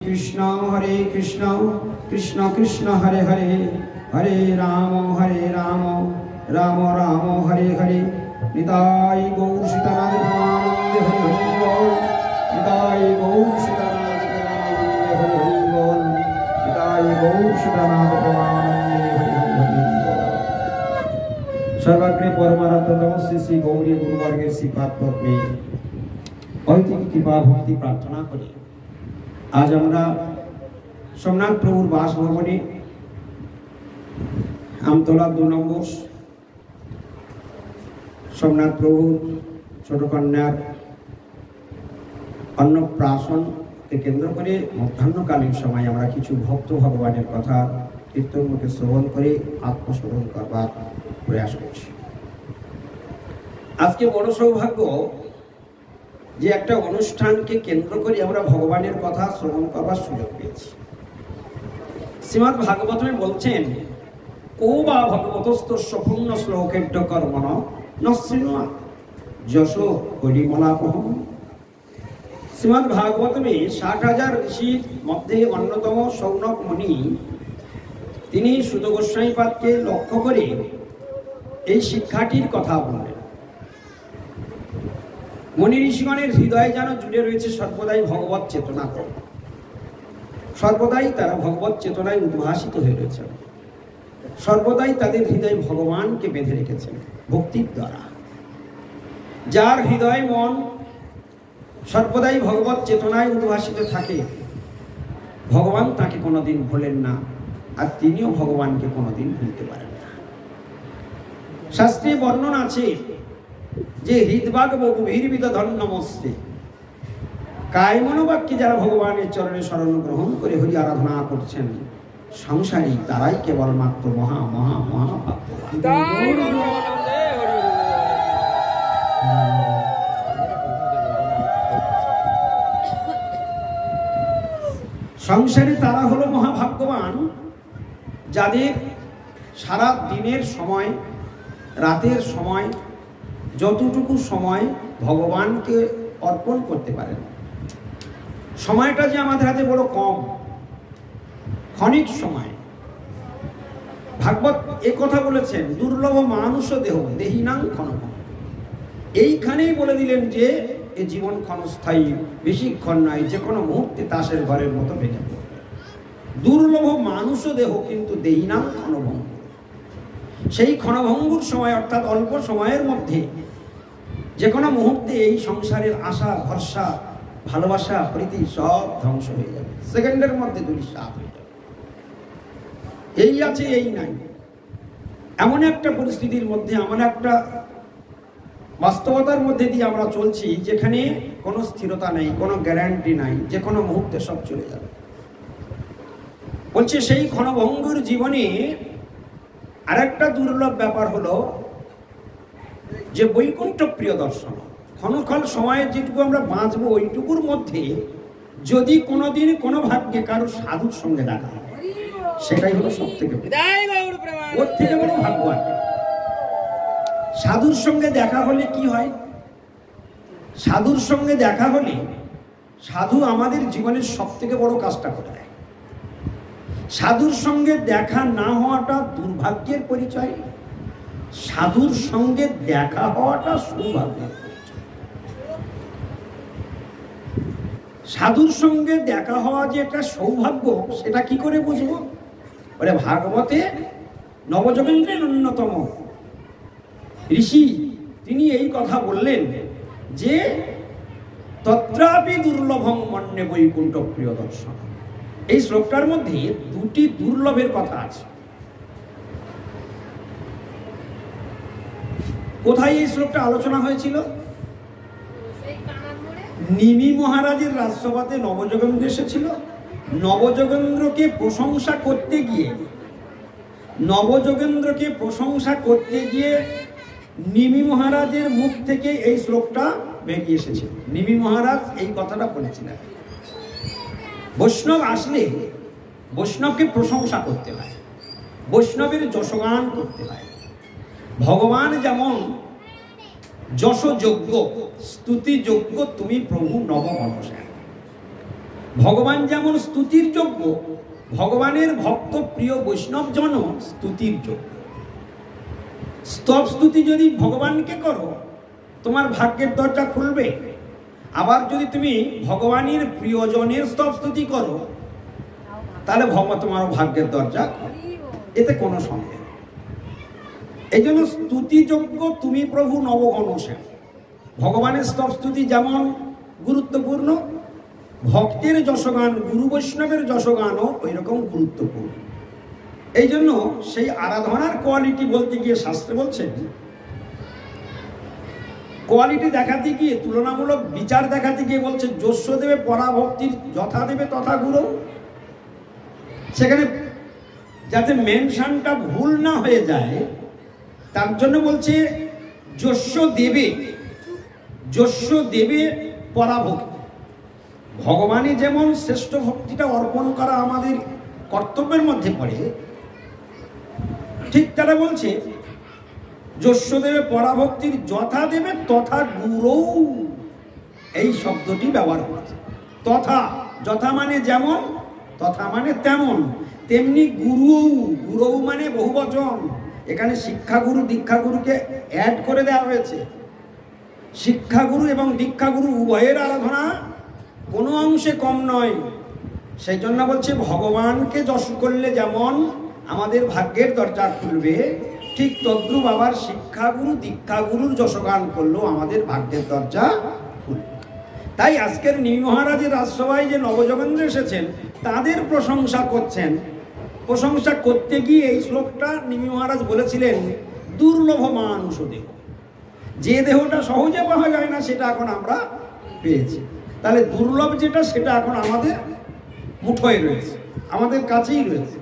कृष्ण कृष्ण कृष्ण हरे हरे हरे राम राम राम हरे हरे निताय गौर सीतानाथ प्रेमानंद हरि हरि बोल निताय गौर सीतानाथ प्रेमानंद हरि हरि बोल निताय गौर सीतानाथ प्रेमानंद हरि हरि बोल। सर्वज्ञ परमाराध्यतम श्री श्री गौरी गुरुवर्गेर श्रीपाद पद्मे अलौकिक कृपा भक्ति प्रार्थना करी। आज আমরা সোমনাথ প্রভুর বাসভবনে আমতলা 2 নম্বর সোমনাথ প্রভুর ছোট কন্যার অন্নপ্রাশনকে কেন্দ্র করে মধ্যাহ্নকালীন সময় আমরা কিছু ভক্ত ভগবানের কথা কীর্তন মুখে শ্রবণ করে আত্মস্মরণ করবার প্রয়াস করছি। আজকে বড় সৌভাগ্য যে একটা অনুষ্ঠানকে কেন্দ্র করে আমরা ভগবানের কথা শ্রবণ করবার সুযোগ পেয়েছি। শ্রীমদ্ ভাগবতে বলছেন কো বা ভগবতস্তস্য পুণ্য শ্লোকেড্য কর্মণ ন শৃণুয়াৎ যশো কলিমলাপহম। শ্রীমদ্ ভাগবতে 60,000 ঋষির মধ্যে অন্যতম শৌনক মুনি তিনি সুত গোস্বামীপাদকে লক্ষ্য করে এই শিক্ষাটির কথা বললেন। মুনি ঋষিগণের হৃদয়ে যেন জুড়ে রয়েছে সর্বদাই ভগবত চেতনা, সর্বদাই তারা ভগবত চেতনায় উদ্ভাসিত হয়ে রয়েছেন, সর্বদাই তাদের হৃদয় ভগবানকে বেঁধে রেখেছেন ভক্তির দ্বারা। যার হৃদয় মন সর্বদাই ভগবত চেতনায় উদ্ভাসিত থাকে, ভগবান তাকে কোনোদিন ভোলেন না, আর তিনিও ভগবানকে কোনোদিন ভুলতে পারেন না। শাস্ত্রে বর্ণনা আছে যে হৃদবাগ বহুভীর্বিদ ধন্যমস্তে, কায় মনোবাক্যে যারা ভগবানের চরণে শরণ গ্রহণ করে হরি আরাধনা করছেন সংসারী তারাই কেবলমাত্র মহা মহা মহা ভাগ্যবান। সংসারে তারা হলো মহাভাগ্যবান যাদের সারা দিনের সময় রাতের সময় যতটুকু সময় ভগবানকে অর্পণ করতে পারেন। সময়টা যে আমাদের হাতে বড় কম, ক্ষণিক সময়। ভাগবত এ কথা বলেছেন দুর্লভ মানুষ দেহ দেহিনাং ক্ষণভ। এইখানেই বলে দিলেন যে এ জীবন ক্ষণস্থায়ী, বেশিক্ষণ নয়, যে কোনো মুহূর্তে তাসের ঘরের মতো ভেঙে পড়বে। দুর্লভ মানুষ দেহ কিন্তু দেহিনাং ক্ষণভঙ্গ। সেই ক্ষণভঙ্গুর সময় অর্থাৎ অল্প সময়ের মধ্যে যে কোনো মুহূর্তে এই সংসারের আশা ভরসা ভালোবাসা প্রীতি সব ধ্বংস হয়ে যাবে, সেকেন্ডের মধ্যে ধূলিসাৎ হয়ে যাবে। এই আছে এই নাই, এমন একটা পরিস্থিতির মধ্যে, এমন একটা বাস্তবতার মধ্যে দিয়ে আমরা চলছি যেখানে কোনো স্থিরতা নেই, কোনো গ্যারান্টি নাই, যে কোনো মুহূর্তে সব চলে যাবে। বলছে সেই ক্ষণভঙ্গুর জীবনে আরেকটা দুর্লভ ব্যাপার হলো যে বৈকুণ্ঠ প্রিয় দর্শন। ক্ষণক্ষণ সময়ে যেটুকু আমরা বাঁচবো ওইটুকুর মধ্যে যদি কোনোদিন কোনো ভাগ্যে কারো সাধুর সঙ্গে দেখা হয়, সেটাই হলো সব থেকে ওর থেকে বড় ভাগ্য। সাধুর সঙ্গে দেখা হলে কি হয়? সাধুর সঙ্গে দেখা হলে সাধু আমাদের জীবনের সব থেকে বড় কাজটা করে দেয়। সাধুর সঙ্গে দেখা না হওয়াটা দুর্ভাগ্যের পরিচয়, সাধুর সঙ্গে দেখা হওয়াটা সৌভাগ্যের পরিচয়। সাধুর সঙ্গে দেখা হওয়া যে একটা সৌভাগ্য, সেটা কি করে বুঝবো? বলে ভাগবতে নবযোগেন্দ্রের অন্যতম ঋষি তিনি এই কথা বললেন যে তত্রাপি দুর্লভং মন্যে বৈকুণ্ঠ প্রিয় দর্শন। এই শ্লোকটার মধ্যে দুটি দুর্লভের কথা আছে। কোথায় এই শ্লোকটা আলোচনা হয়েছিল? নিমি মহারাজের রাজসভাতে নবযোগেন্দ্র এসেছিল। নবযোগেন্দ্রকে প্রশংসা করতে গিয়ে নিমি মহারাজের মুখ থেকে এই শ্লোকটা বেরিয়ে এসেছিল। নিমি মহারাজ এই কথাটা বলেছিলেন, বৈষ্ণব আসলে বৈষ্ণবকে প্রশংসা করতে হয়, বৈষ্ণবের যশগান করতে হয়। ভগবান যেমন যশযোগ্য স্তুতিযোগ্য, তুমি প্রভু নব মনসা। ভগবান যেমন স্তুতির যোগ্য, ভগবানের ভক্ত প্রিয় বৈষ্ণব জন স্তুতির যোগ্য। স্তব স্তুতি যদি ভগবানকে করো, তোমার ভাগ্যের দরজা খুলবে। আবার যদি তুমি ভগবানের প্রিয়জনের স্তব স্তুতি করো, তাহলে তোমারও ভাগ্যের দরজা খুলবে, এতে কোনো সন্দেহ। এই জন্য স্তুতিযোগ্য তুমি প্রভু নবগণসেন। ভগবানের স্তব স্তুতি যেমন গুরুত্বপূর্ণ, ভক্তের যশগান, গুরু বৈষ্ণবের যশগানও ওই রকম গুরুত্বপূর্ণ। এই জন্য সেই আরাধনার কোয়ালিটি বলতে গিয়ে শাস্ত্রে বলছেন, কোয়ালিটি দেখাতে গিয়ে, তুলনামূলক বিচার দেখাতে গিয়ে বলছে, যস্য দেবে পরাভক্তির যথা দেবে তথা গুরু। সেখানে যাতে মেনশনটা ভুল না হয়ে যায় তার জন্য বলছে যস্য দেবে, যস্য দেবে পরাভক্তি। ভগবানে যেমন শ্রেষ্ঠ ভক্তিটা অর্পণ করা আমাদের কর্তব্যের মধ্যে পড়ে, ঠিক তারা বলছে যস্য দেবে পরাভক্তির যথা দেবে তথা গুরু, এই শব্দটি ব্যবহার করছে। তথা, যথা মানে যেমন, তথা মানে তেমন, তেমনি গুরু, গুরু মানে বহুবচন। এখানে শিক্ষাগুরু দীক্ষাগুরুকে অ্যাড করে দেওয়া হয়েছে। শিক্ষাগুরু এবং দীক্ষাগুরু উভয়ের আরাধনা কোনো অংশে কম নয়। সেই জন্য বলছে ভগবানকে যশ করলে যেমন আমাদের ভাগ্যের দরজা খুলবে, ঠিক তদ্রুপ আবার শিক্ষাগুরু দীক্ষাগুরুর যশগান করলেও আমাদের ভাগ্যের দরজা খুলবে। তাই আজকের নিমি মহারাজের রাজসভায় যে নবযোগেন্দ্র এসেছেন তাদের প্রশংসা করছেন। প্রশংসা করতে গিয়ে এই শ্লোকটা নিমি মহারাজ বলেছিলেন, দুর্লভ মানুষ দেহ, যে দেহটা সহজে পাওয়া যায় না সেটা এখন আমরা পেয়েছি। তাহলে দুর্লভ যেটা সেটা এখন আমাদের মুঠোয় রয়েছে, আমাদের কাছেই রয়েছে।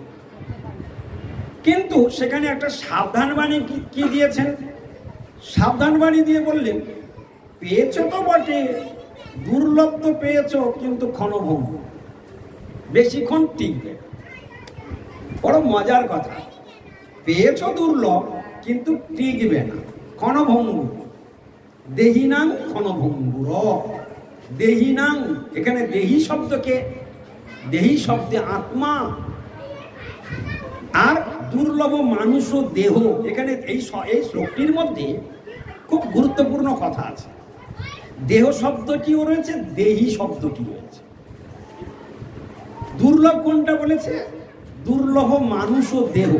কিন্তু সেখানে একটা সাবধান বাণী কি দিয়েছেন? সাবধান বাণী দিয়ে বললেন, পেয়েছ তো বটে, দুর্লভ তো পেয়েছ, কিন্তু ক্ষণভঙ্গ, বেশিক্ষণ টিকবে। বড় মজার কথা, পেয়েছ দুর্লভ কিন্তু টিকবে না, ক্ষণভঙ্গুর। দেহিনাং ক্ষণভঙ্গুর, দেহিনাং, এখানে দেহি শব্দকে, দেহি শব্দে আত্মা, আর দুর্লভ মানুষ ও দেহ, এখানে এই শ্লোকটির মধ্যে খুব গুরুত্বপূর্ণ কথা আছে। দেহ শব্দটিও রয়েছে, দেহি শব্দটি রয়েছে। দুর্লভ কোনটা বলেছে? দুর্লভ মানুষ ও দেহ,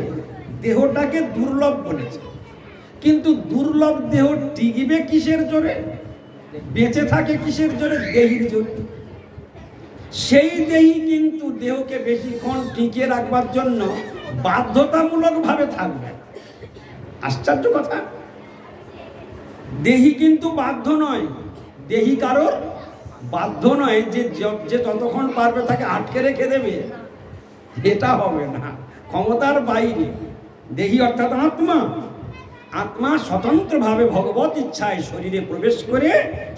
দেহটাকে দুর্লভ বলেছে। কিন্তু দুর্লভ দেহ টিকবে কিসের জোরে, বেঁচে থাকে কিসের জোরে? দেহির জোরে। সেই দেহি কিন্তু দেহকে বেশিক্ষণ টিকিয়ে রাখবার জন্য বাধ্যতামূলকভাবে থাকবে। আশ্চর্য কথা, দেহি কিন্তু বাধ্য নয়, দেহি কারোর বাধ্য নয় যে যতক্ষণ পারবে তাকে আটকে রেখে দেবে, এটা হবে না, ক্ষমতার বাইরে। দেহি অর্থাৎ আত্মা, আত্মা স্বতন্ত্রভাবে ভগবত ইচ্ছায় শরীরে প্রবেশ করে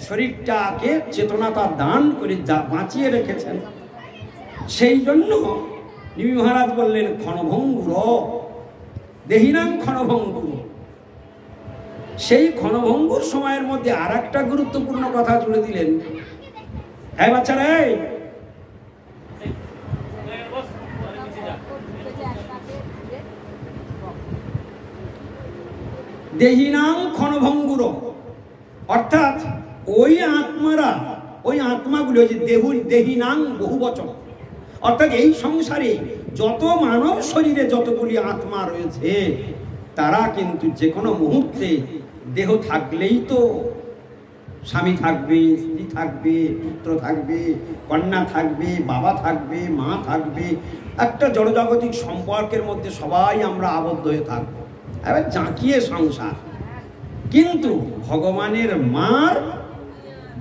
শরীরটাকে চেতনাটা দান করে বাঁচিয়ে রেখেছেন। সেই জন্য নিমি মহারাজ বললেন ক্ষণভঙ্গুর, দেহিনাং ক্ষণভঙ্গুর। সেই ক্ষণভঙ্গুর সময়ের মধ্যে আর একটা গুরুত্বপূর্ণ কথা জুড়ে দিলেন। হ্যাঁ বাচ্চারা, দেহিনাং ক্ষণভঙ্গুর, অর্থাৎ ওই আত্মারা, ওই আত্মাগুলো যে দেহিনাং বহুবচন, অর্থাৎ এই সংসারে যত মানব শরীরে যতগুলি আত্মা রয়েছে তারা কিন্তু যে কোনো মুহূর্তে, দেহ থাকলেই তো স্বামী থাকবে, স্ত্রী থাকবে, পুত্র থাকবে, কন্যা থাকবে, বাবা থাকবে, মা থাকবে, একটা জড়জাগতিক সম্পর্কের মধ্যে সবাই আমরা আবদ্ধ হয়ে থাকবো, এবার জাঁকিয়ে সংসার। কিন্তু ভগবানের মার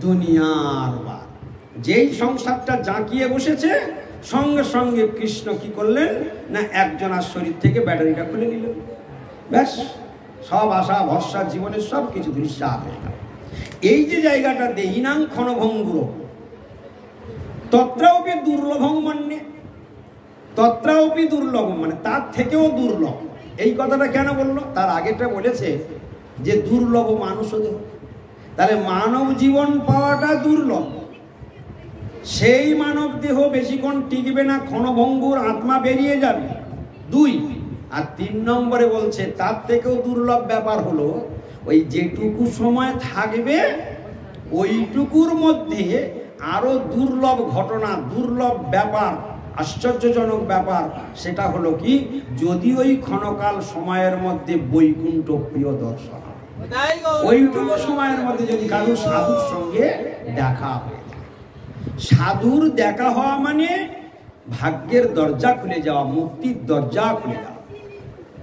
দুনিয়ার বার, যেই সংসারটা জাঁকিয়ে বসেছে, সঙ্গে সঙ্গে কৃষ্ণ কি করলেন না, একজনের শরীর থেকে ব্যাটারিটা খুলে নিল, ব্যাস সব আশা ভরসা জীবনের সব কিছু দৃশ্যা হয়ে গেল। এই যে জায়গাটা দেহিনাং ক্ষণভঙ্গুর, তত্রাওপি দুর্লভং মন্যে, তত্রাওপি দুর্লভ মানে তার থেকেও দুর্লভ। এই কথাটা কেন বললো? তার আগেটা বলেছে যে দুর্লভ মানুষ দেহ, তাহলে মানব জীবন পাওয়াটা দুর্লভ, সেই মানব দেহ বেশিক্ষণ টিকবে না, ক্ষণভঙ্গুর, আত্মা বেরিয়ে যাবে। 2 আর 3 নম্বরে বলছে তার থেকেও দুর্লভ ব্যাপার হলো ওই যেটুকু সময় থাকবে ওইটুকুর মধ্যে আরো দুর্লভ ঘটনা, দুর্লভ ব্যাপার, আশ্চর্যজনক ব্যাপার, সেটা হলো কি, যদি ওই ক্ষণকাল সময়ের মধ্যে বৈকুণ্ঠ প্রিয় দর্শন, ওইটুকু সময়ের মধ্যে যদি কারো সাধুর সঙ্গে দেখা হয়। সাধুর দেখা হওয়া মানে ভাগ্যের দরজা খুলে যাওয়া, মুক্তির দরজা খুলে যাওয়া।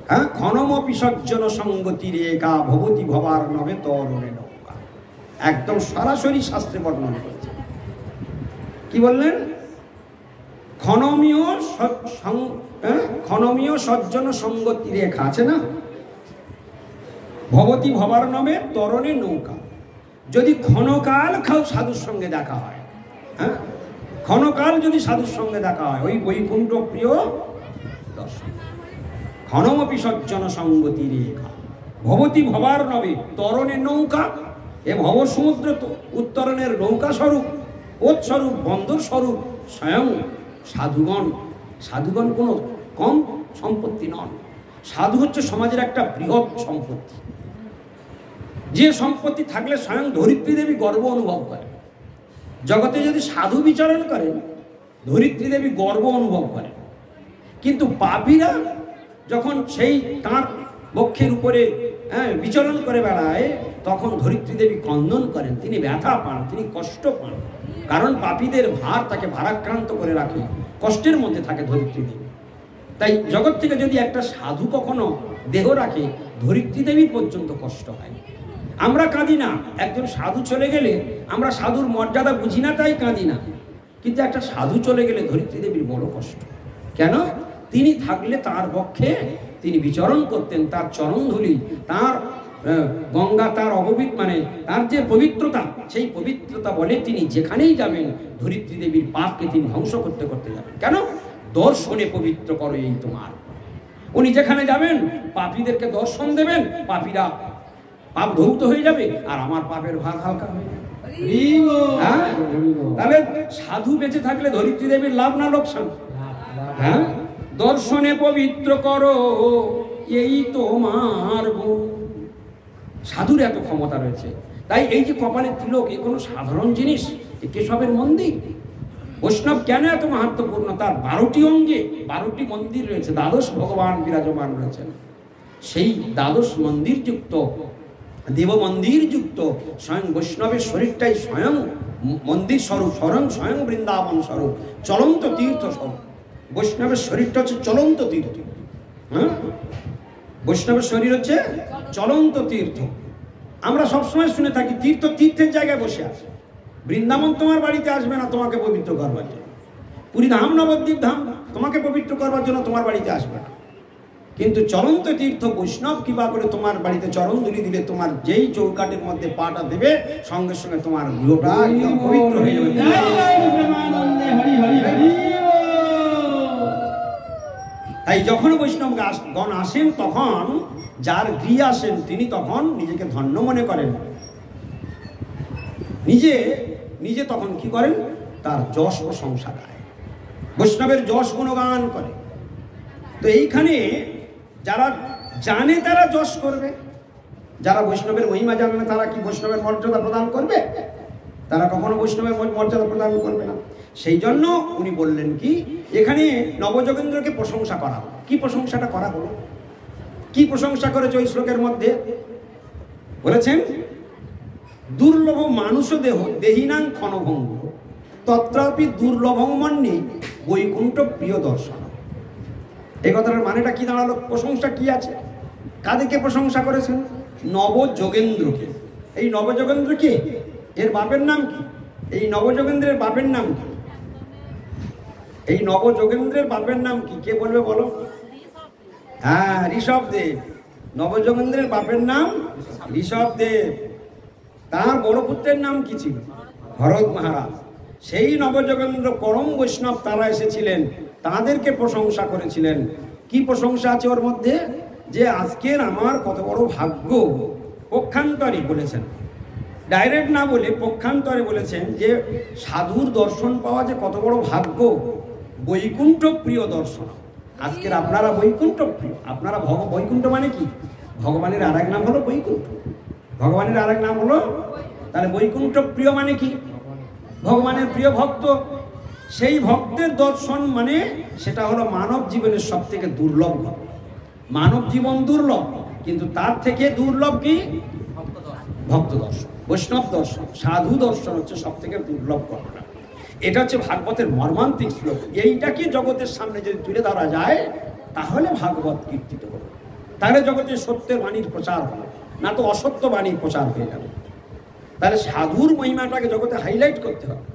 হ্যাঁ, ক্ষণমপি সজ্জন সঙ্গতি রেখা ভবতি ভবার নবে তরণে নৌকা, একদম সরাসরি শাস্ত্রে বর্ণনা করেছে। কি বললেন? ক্ষণমীয় সজ্জন সঙ্গতি রেখা আছে না, ভবতি ভবার নবে তরণে নৌকা। যদি ক্ষণকাল সাধুর সঙ্গে দেখা হয়, হ্যাঁ, ক্ষণকাল যদি সাধুর সঙ্গে দেখা হয়, ওই বৈকুণ্ঠ প্রিয় দর্শন। ক্ষণমপি সজ্জন সঙ্গতি রেখা ভবতি ভবার নবে তরণে নৌকা। এ ভব সমুদ্র উত্তরণের নৌকা স্বরূপ, ওত স্বরূপ, বন্দর স্বরূপ স্বয়ং সাধুগণ। সাধুগণ কোনো কম সম্পত্তি নন। সাধু হচ্ছে সমাজের একটা বৃহৎ সম্পত্তি, যে সম্পত্তি থাকলে স্বয়ং ধরিত্রী দেবী গর্ব অনুভব করেন। জগতে যদি সাধু বিচরণ করেন, ধরিত্রী দেবী গর্ব অনুভব করেন। কিন্তু পাপীরা যখন সেই তাঁর বক্ষের উপরে বিচরণ করে বেড়ায়, তখন ধরিত্রী দেবী ক্রন্দন করেন, তিনি ব্যথা পান, তিনি কষ্ট পান। কারণ পাপীদের ভার তাকে ভারাক্রান্ত করে রাখে, কষ্টের মধ্যে থাকে ধরিত্রী দেবী। তাই জগৎ থেকে যদি একটা সাধু কখনো দেহ রাখে, ধরিত্রী দেবীর পর্যন্ত কষ্ট হয়। আমরা কাঁদি না, একজন সাধু চলে গেলে আমরা সাধুর মর্যাদা বুঝি না, তাই কাঁদি না। কিন্তু একটা সাধু চলে গেলে ধরিত্রী দেবীর বড় কষ্ট। কেন? তিনি থাকলে তার পক্ষে তিনি বিচরণ করতেন, তার চরণধূলি, তার গঙ্গা, তার মানে তার যে পবিত্রতা, সেই পবিত্রতা বলে তিনি যেখানেই যাবেন ধরিত্রী দেবীর পাপকে তিনি ধ্বংস করতে করতে যাবেন। কেন? দর্শনে পবিত্র করো এই তোমার। উনি যেখানে যাবেন পাপীদেরকে দর্শন দেবেন, পাপীরা পাপ ধৌত হয়ে যাবে, আর আমার পাপের ভার হালকা হয়ে যাবে। তাহলে সাধু বেঁচে থাকলে ধরিত্রী দেবীর লাভ না লোকসান? হ্যাঁ, দর্শনে পবিত্র করো এই তোমার গুণ। সাধুর এত ক্ষমতা রয়েছে। তাই এই যে কপালের তিলক, এ কোনো সাধারণ জিনিস, এ কেশবের মন্দির। বৈষ্ণব কেন এত মাহাত্ম্যপূর্ণ? তার 12টি অঙ্গে 12টি মন্দির রয়েছে, 12 ভগবান বিরাজমান রয়েছেন। সেই 12 মন্দির যুক্ত, দেব মন্দির যুক্ত স্বয়ং বৈষ্ণবের শরীরটাই স্বয়ং মন্দির স্বরূপ, স্বয়ং বৃন্দাবন স্বরূপ, চলন্ত তীর্থ স্বরূপ। বৈষ্ণবের শরীরটা হচ্ছে চলন্ত তীর্থ। হ্যাঁ, বৈষ্ণবের শরীর হচ্ছে চলন্ত তীর্থ। আমরা সবসময় শুনে থাকি তীর্থ তীর্থের জায়গায় বসে আছে। বৃন্দাবন তোমার বাড়িতে আসবে না তোমাকে পবিত্র করবার জন্য, পুরী ধাম, নবদ্বীপ ধাম তোমাকে পবিত্র করবার জন্য তোমার বাড়িতে আসবে না। কিন্তু চলন্ত তীর্থ বৈষ্ণব কিবা করে তোমার বাড়িতে চরণ ধুলি দিলে, তোমার যেই চৌকাটের মধ্যে পাটা দেবে, সঙ্গে সঙ্গে তোমার গৃহটা একদম পবিত্র হয়ে যাবে। তাই যখন বৈষ্ণবগণ আসেন, তখন যার গৃহে আসেন তিনি তখন নিজেকে ধন্য মনে করেন, নিজে তখন কি করেন? তার যশ প্রশংসা গায়, বৈষ্ণবের যশ গুণগান করে। তো এইখানে যারা জানে তারা যশ করবে, যারা বৈষ্ণবের মহিমা জানে না তারা কি বৈষ্ণবের মর্যাদা প্রদান করবে? তারা কখনো বৈষ্ণবের মর্যাদা প্রদান করবে না। সেই জন্য উনি বললেন কি, এখানে নবযোগেন্দ্রকে প্রশংসা করা হলো। কি প্রশংসাটা করা হলো? কি প্রশংসা করেছে ওই শ্লোকের মধ্যে? বলেছেন দুর্লভ মানুষ দেহ দেহিনাং ক্ষণভঙ্গ তত্রাপি দুর্লভং মন্যে বৈকুণ্ঠ প্রিয় দর্শন। এই কথাটার মানেটা কি দাঁড়ালো? প্রশংসা কি আছে? কাদেরকে প্রশংসা করেছেন? নবযোগেন্দ্রকে। এই নবযোগেন্দ্র কে? এর বাপের নাম কি? এই নবযোগেন্দ্রের বাপের নাম কি? এই নবযোগেন্দ্রের বাপের নাম কি? কে বলবে বলো? হ্যাঁ, ঋষভদেব। নবযোগেন্দ্রের বাপের নাম ঋষভদেব। তার বড় পুত্রের নাম কি ছিল? ভরত মহারাজ। সেই নবযোগেন্দ্র পরম বৈষ্ণব তারা এসেছিলেন, তাদেরকে প্রশংসা করেছিলেন। কি প্রশংসা আছে ওর মধ্যে? যে আজকের আমার কত বড় ভাগ্য। পক্ষান্তরে বলেছেন, ডাইরেক্ট না বলে পক্ষান্তরে বলেছেন যে সাধুর দর্শন পাওয়া যে কত বড় ভাগ্য, বৈকুণ্ঠ প্রিয় দর্শন। আজকের আপনারা বৈকুণ্ঠ প্রিয়, আপনারা বৈকুণ্ঠ মানে কি? ভগবানের আর এক নাম হলো বৈকুণ্ঠ, ভগবানের আর এক নাম হলো, তাহলে বৈকুণ্ঠ প্রিয় মানে কি? ভগবানের প্রিয় ভক্ত। সেই ভক্তের দর্শন মানে সেটা হলো মানব জীবনের সব থেকে দুর্লভ। মানব জীবন দুর্লভ, কিন্তু তার থেকে দুর্লভ কি? ভক্ত দর্শন, বৈষ্ণব দর্শন, সাধু দর্শন হচ্ছে সব থেকে দুর্লভ ঘটনা। এটা হচ্ছে ভাগবতের মর্মান্তিক শ্লোক। এইটাকে জগতের সামনে যদি তুলে ধরা যায় তাহলে ভাগবত কীর্তিত হবে, তাহলে জগতে সত্যের বাণীর প্রচার হবে, না তো অসত্য বাণীর প্রচার হয়ে যাবে। তাহলে সাধুর মহিমাটাকে জগতে হাইলাইট করতে হবে,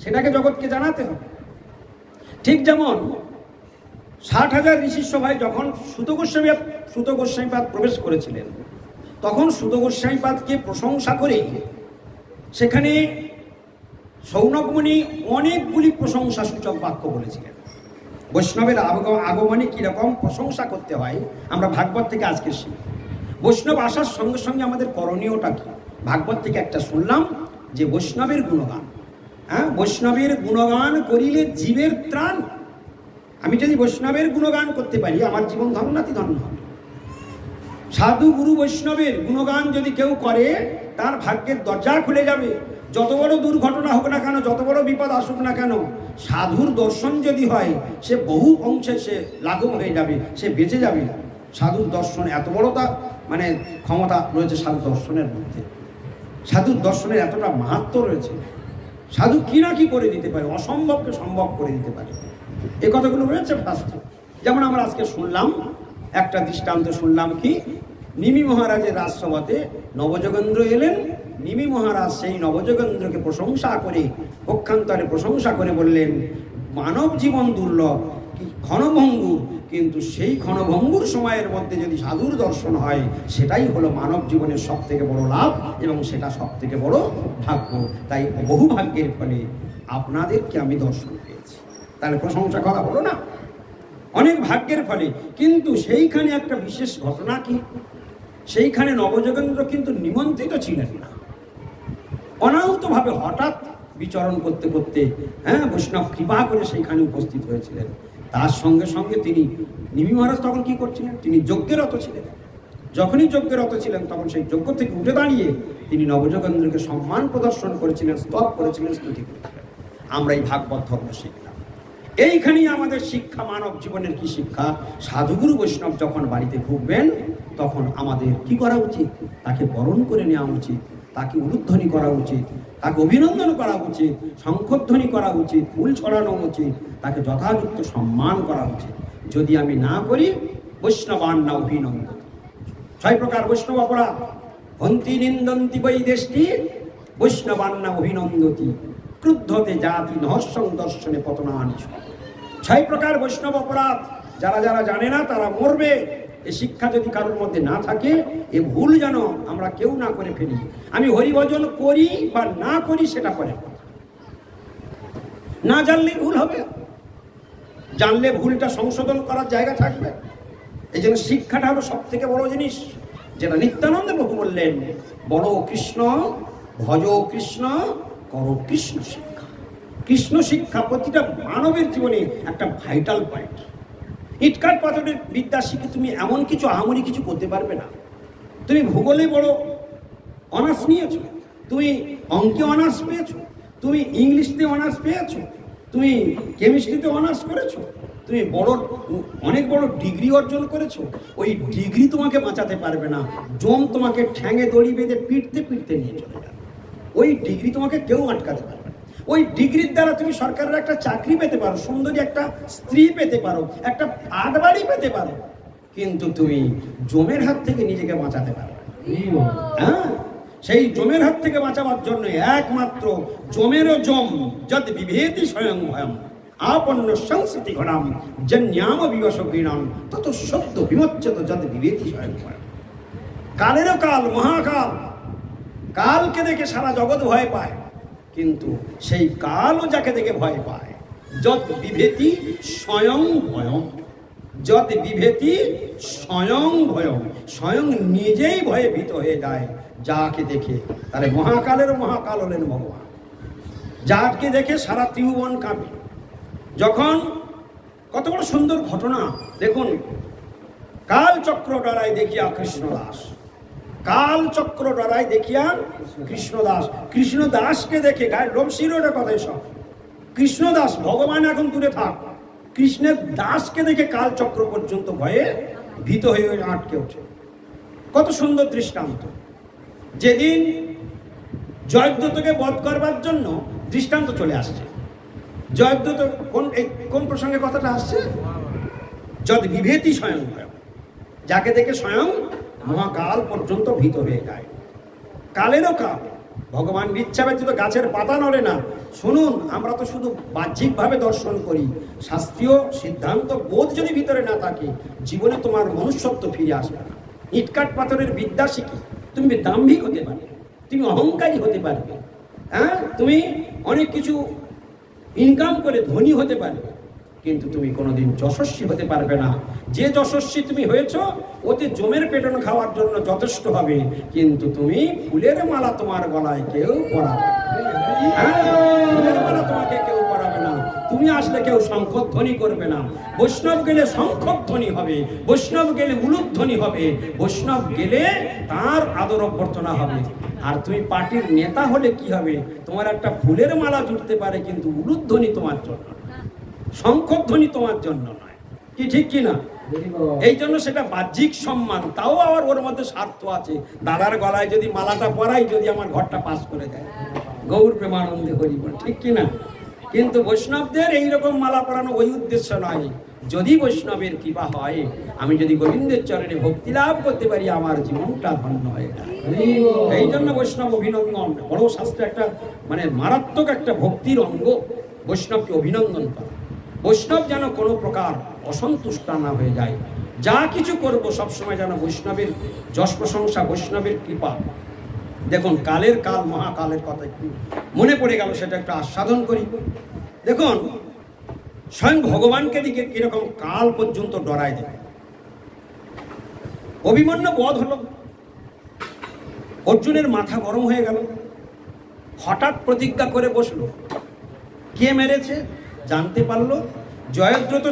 সেটাকে জগৎকে জানাতে হবে। ঠিক যেমন 60,000 ঋষির সভায় যখন সুত গোস্বামীপাদ প্রবেশ করেছিলেন, তখন সুত গোস্বামীপাদকে প্রশংসা করে সেখানে সৌনকমণি অনেকগুলি প্রশংসা সূচক বাক্য বলেছিলেন। বৈষ্ণবের আগমনে কিরকম প্রশংসা করতে হয় আমরা ভাগবত থেকে আজকে শিখি। বৈষ্ণব আসার সঙ্গে সঙ্গে আমাদের করণীয়টা কি? ভাগবত থেকে একটা শুনলাম যে বৈষ্ণবের গুণগান, বৈষ্ণবের গুণগান করিলে জীবের ত্রাণ। আমি যদি বৈষ্ণবের গুণগান করতে পারি আমার জীবন ধন্যাতি ধন্য হবে। সাধু গুরু বৈষ্ণবের গুণগান যদি কেউ করে তার ভাগ্যের দরজা খুলে যাবে। যত বড় দুর্ঘটনা হোক না কেন, যত বড় বিপদ আসুক না কেন, সাধুর দর্শন যদি হয় সে বহু অংশে সে লাঘব হয়ে যাবে, সে বেঁচে যাবে। সাধুর দর্শন এত বড় তা মানে ক্ষমতা রয়েছে সাধু দর্শনের মধ্যে, সাধুর দর্শনের এতটা মাহাত্ম্য রয়েছে। সাধু কি না কি করে দিতে পারে, অসম্ভবকে সম্ভব করে দিতে পারে, এ কথাগুলো রয়েছে শাস্ত্রে। যেমন আমরা আজকে শুনলাম একটা দৃষ্টান্ত শুনলাম কি, নিমি মহারাজের রাজসভাতে নবযোগেন্দ্র এলেন। নিমি মহারাজ সেই নবযোগেন্দ্রকে প্রশংসা করে, পক্ষান্তরে প্রশংসা করে বললেন মানব জীবন দুর্লভ, ক্ষণভঙ্গুর, কিন্তু সেই ক্ষণভঙ্গুর সময়ের মধ্যে যদি সাধুর দর্শন হয় সেটাই হলো মানব জীবনের সব থেকে বড় লাভ এবং সেটা সব থেকে বড় ভাগ্য। তাই বহু ভাগ্যের ফলে আপনাদেরকে আমি দর্শন পেয়েছি, তাহলে প্রশংসা করা হলো না? অনেক ভাগ্যের ফলে। কিন্তু সেইখানে একটা বিশেষ ঘটনা কি, সেইখানে নবযোগেন্দ্র কিন্তু নিমন্ত্রিত ছিলেন না, অনাহূতভাবে হঠাৎ বিচরণ করতে করতে বৈষ্ণব কৃপা করে সেইখানে উপস্থিত হয়েছিলেন। তার সঙ্গে সঙ্গে তিনি, নিমি মহারাজ তখন কি করছিলেন? তিনি যজ্ঞরত ছিলেন। যখনই যজ্ঞরত ছিলেন তখন সেই যজ্ঞ থেকে উঠে দাঁড়িয়ে তিনি নবযোগেন্দ্রকে সম্মান প্রদর্শন করেছিলেন, স্তব করেছিলেন, স্তুতি করেছিলেন। আমরা এই ভাগবত ধর্ম শিখলাম। এইখানেই আমাদের শিক্ষা, মানব জীবনের কি শিক্ষা? সাধুগুরু বৈষ্ণব যখন বাড়িতে ঢুকবেন তখন আমাদের কি করা উচিত? তাকে বরণ করে নেওয়া উচিত, তাকে উলুধ্বনি করা উচিত, তাকে অভিনন্দন করা উচিত, শঙ্খধ্বনি করা উচিত, ফুল ছড়ানো উচিত, তাকে যথাযথ সম্মান করা উচিত। যদি আমি না করি, বৈষ্ণবান্না অভিনন্দন, 6 প্রকার বৈষ্ণব অপরাধ। হন্তি নিন্দন্তি বৈদেষ্টি বৈষ্ণবান্না অভিনন্দতি, ক্রুদ্ধতে জাতি নহস্যং দর্শনে পতনানি। 6 প্রকার বৈষ্ণব অপরাধ যারা যারা জানে না তারা মরবে। এই শিক্ষা যদি কারোর মধ্যে না থাকে, এ ভুল যেন আমরা কেউ না করে ফেলি। আমি হরিভজন করি বা না করি সেটা পরে কথা, না জানলে ভুল হবে, জানলে ভুলটা সংশোধন করার জায়গা থাকবে। এই জন্য শিক্ষাটা হলো সব থেকে বড় জিনিস, যেটা নিত্যানন্দ প্রভু বললেন, বলো কৃষ্ণ, ভজ কৃষ্ণ, করো কৃষ্ণ শিক্ষা। কৃষ্ণ শিক্ষা প্রতিটা মানবের জীবনে একটা ভাইটাল পয়েন্ট। ইটকাট পাথরের বিদ্যা শিখে তুমি এমন কিছু আহামরি কিছু করতে পারবে না। তুমি ভূগোলে বড় অনার্স নিয়েছো, তুমি অঙ্কে অনার্স পেয়েছো, তুমি ইংলিশতে অনার্স পেয়েছো, তুমি কেমিস্ট্রিতে অনার্স করেছো, তুমি অনেক বড় ডিগ্রি অর্জন করেছো, ওই ডিগ্রি তোমাকে বাঁচাতে পারবে না। জম তোমাকে ঠ্যাঙে দড়ি বেঁধে পিটতে পিটতে নিয়ে চলে যাবে। ওই ডিগ্রি তোমাকে কেউ আটকাতে পারবে না। ওই ডিগ্রির দ্বারা তুমি সরকারের একটা চাকরি পেতে পারো, সুন্দরী একটা স্ত্রী পেতে পারো, একটা ফ্ল্যাট বাড়ি পেতে পারো, কিন্তু তুমি জমের হাত থেকে নিজেকে বাঁচাতে পারবে না। সেই জমের হাত থেকে বাঁচাবার জন্য একমাত্র জমেরও জম যদ বিভেতি স্বয়ং ভয়ম আপন্ন সংস্কৃতি ঘনাম জন্যাম বিবশ গৃণাম তত সত্য বিমোচ্যত যদ বিভেতি স্বয়ং ভয়ম। কালেরও কাল, মহাকাল, কালকে দেখে সারা জগৎ ভয় পায়, কিন্তু সেই কালও যাকে দেখে ভয় পায়, যত বিভেতি স্বয়ং ভয়ম। যত বিভেতি স্বয়ং ভয়, স্বয়ং নিজেই ভয়ে ভীত হয়ে যায় যাকে দেখে। তাহলে মহাকালের মহাকাল হলেন ভগবান, যাকে দেখে সারা ত্রিভুবন কাঁপে। যখন কত বড় সুন্দর ঘটনা দেখুন, কালচক্র ডরায় দেখিয়া কৃষ্ণদাস, কালচক্র ডরায় দেখিয়া কৃষ্ণদাস, কৃষ্ণদাসকে দেখে গায়ের লোম শিরোটা কথাই সব। কৃষ্ণদাস, ভগবান এখন দূরে থাক, কৃষ্ণের দাসকে দেখে কালচক্র পর্যন্ত ভয়ে ভীত হয়ে আটকে ওঠে। কত সুন্দর দৃষ্টান্ত। যেদিন জয়দ্রথকে বধ করবার জন্য দৃষ্টান্ত চলে আসছে, জয়দ্রথ কোন প্রসঙ্গে কথাটা আসছে? যদ বিভেতি স্বয়ং ভয়, যাকে দেখে স্বয়ং মহাকাল পর্যন্ত ভীত হয়ে যায়। কালেরও কাল, ভগবান ইচ্ছা ব্যতীত গাছের পাতা নড়ে না। শুনুন, আমরা তো শুধু বাহ্যিকভাবে দর্শন করি, শাস্ত্রীয় সিদ্ধান্ত বোধ যদি ভিতরে না থাকে, জীবনে তোমার মনুষ্যত্ব ফিরে আসবে না। ইটকাট পাথরের বিদ্যা শিখি তুমি দাম্ভিক হতে পারবে, তুমি অহংকারী হতে পারবে, হ্যাঁ, তুমি অনেক কিছু ইনকাম করে ধনী হতে পারবে, কিন্তু তুমি কোনোদিন যশস্বী হতে পারবে না। যে যশস্বী তুমি হয়েছ ওতে জমের পেটন খাওয়ার জন্য যথেষ্ট হবে, কিন্তু তুমি ফুলের মালা তোমার গলায় কেউ পরাবে, ফুলের মালা তোমাকে কেউ পরাবে না। তুমি আসলে কেউ শঙ্খধ্বনি করবে না। বৈষ্ণব গেলে শঙ্খধ্বনি হবে, বৈষ্ণব গেলে উলুধ্বনি হবে, বৈষ্ণব গেলে তার আদর অভ্যর্থনা হবে। আর তুমি পার্টির নেতা হলে কি হবে? তোমার একটা ফুলের মালা জুটতে পারে, কিন্তু উলুধ্বনি তোমার জন্য, শঙ্খধ্বনি তোমার জন্য নয়। কি ঠিক কিনা? এই জন্য সেটা বাহ্যিক সম্মান, তাও আবার ওর মধ্যে স্বার্থ আছে। দাদার গলায় যদি মালাটা পরাই, যদি আমার ঘরটা পাস করে দেয়, গৌর প্রেমানন্দে হরি বল, ঠিক কিনা? কিন্তু বৈষ্ণবদের এইরকম মালা পরানো ওই উদ্দেশ্য নয়। যদি বৈষ্ণবের কৃপা হয়, আমি যদি গোবিন্দের চরণে ভক্তি লাভ করতে পারি, আমার জীবনটা ধন্য হয়ে যায়। এই জন্য বৈষ্ণব অভিনন্দন, বড় শাস্ত্রে একটা মানে মারাত্মক একটা ভক্তির অঙ্গ বৈষ্ণবকে অভিনন্দন করা। বৈষ্ণব যেন কোনো প্রকার অসন্তুষ্ট না হয়ে যায়। যা কিছু করব সবসময় যেন বৈষ্ণবের যশ প্রশংসা, বৈষ্ণবের কৃপা। দেখুন, কালের কাল, মহাকালের কথা একটু মনে পড়ে গেল, সেটা একটু আস্বাদন করি। দেখুন, স্বয়ং ভগবানকে দিকে কিরকম কাল পর্যন্ত ডরায় দেয়। অভিমন্যু বধ হলো, অর্জুনের মাথা গরম হয়ে গেল, হঠাৎ প্রতিজ্ঞা করে বসলো। কে মেরেছে জানতে পারলো, জয়দ্রথ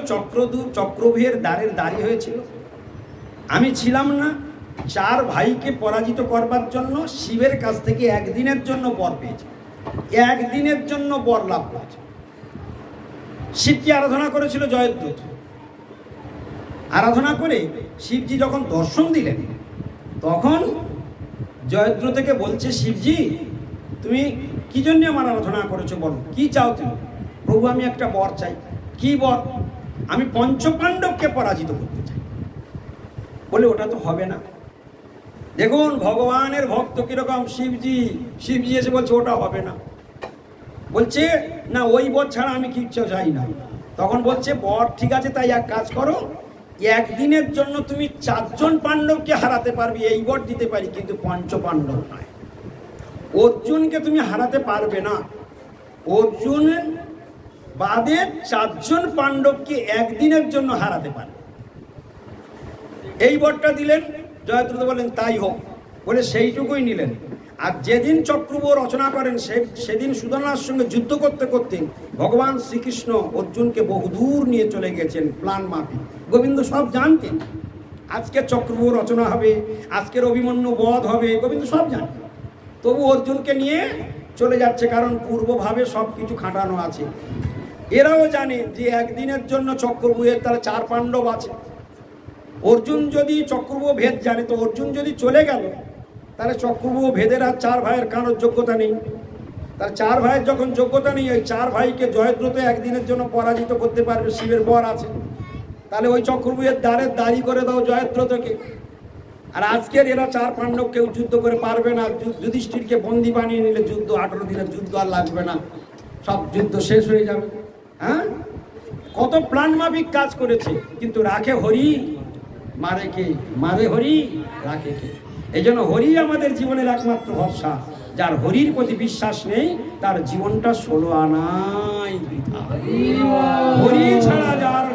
চক্রব্যূহের দ্বারের দাঁড়ি হয়েছিল। আমি ছিলাম না। 4 ভাইকে পরাজিত করবার জন্য শিবের কাছ থেকে একদিনের জন্য বর পেয়েছে, একদিনের জন্য বর লাভ করেছে। শিবকে আরাধনা করেছিল জয়দ্রথ। আরাধনা করে শিবজি যখন দর্শন দিলেন, তখন জয়দ্রথকে বলছে, শিবজি তুমি কি জন্য আমার আরাধনা করেছো, বলো কি চাও তুমি? প্রভু, আমি একটা বর চাই। কি বর? আমি পঞ্চপাণ্ডবকে পরাজিত করতে চাই। বলে, ওটা তো হবে না। দেখুন, ভগবানের ভক্ত কিরকম, শিবজি এসে বলছে ওটা হবে না। বলছে না, ওই বর ছাড়া আমি কিচ্ছু চাই না। তখন বলছে, বর ঠিক আছে, তাই এক কাজ করো, একদিনের জন্য তুমি 4 জন পাণ্ডবকে হারাতে পারবে, এই বর দিতে পারি, কিন্তু পঞ্চপাণ্ডব নয়। অর্জুনকে তুমি হারাতে পারবে না। অর্জুনের বাদে 4 জন পাণ্ডবকে একদিনের জন্য হারাতে পারবে, এই বরটা দিলেন। জয়দ্রথ বলেন, তাই হোক। বলে সেইটুকুই নিলেন। আর যেদিন চক্রব্যূহ রচনা করেন, সেদিন সুদামার সঙ্গে যুদ্ধ করতে করতে ভগবান শ্রীকৃষ্ণ অর্জুনকে বহুদূর নিয়ে চলে গেছেন প্ল্যান মাফিক। গোবিন্দ সব জানতেন, আজকে চক্রব্যূহ রচনা হবে, আজকের অভিমন্যু বধ হবে, গোবিন্দ সব জানতেন। তবু অর্জুনকে নিয়ে চলে যাচ্ছে, কারণ পূর্বভাবে সব কিছু খাটানো আছে। এরাও জানে যে একদিনের জন্য চক্রব্যূহের তারা 4 পাণ্ডব আছে। অর্জুন যদি চক্রব্যূহ ভেদ জানে, তো অর্জুন যদি চলে গেল, তাহলে চক্রব্যূহ ভেদের আর 4 ভাইয়ের কারোর যোগ্যতা নেই। তার 4 ভাইয়ের যখন যোগ্যতা নেই, ওই 4 ভাইকে জয়দ্রথ একদিনের জন্য পরাজিত করতে পারবে, শিবের বর আছে। তাহলে ওই চক্রব্যূহের দ্বারের দাঁড়ি করে দাও জয়দ্রথকে। আর আজকের এরা 4 পাণ্ডব কেউ যুদ্ধ করে পারবে না। যুধিষ্ঠিরকে বন্দী বানিয়ে নিলে যুদ্ধ 18 দিনের যুদ্ধ আর লাগবে না, সব যুদ্ধ শেষ হয়ে যাবে। হ্যাঁ, কত প্ল্যান মাফিক কাজ করেছে, কিন্তু রাখে হরি, মারে কে? মারে হরি, রাখে কে? এই জন্য হরি আমাদের জীবনের একমাত্র ভরসা। যার হরির প্রতি বিশ্বাস নেই, তার জীবনটা 16 আনাই বৃথা। হরি ছাড়া যার,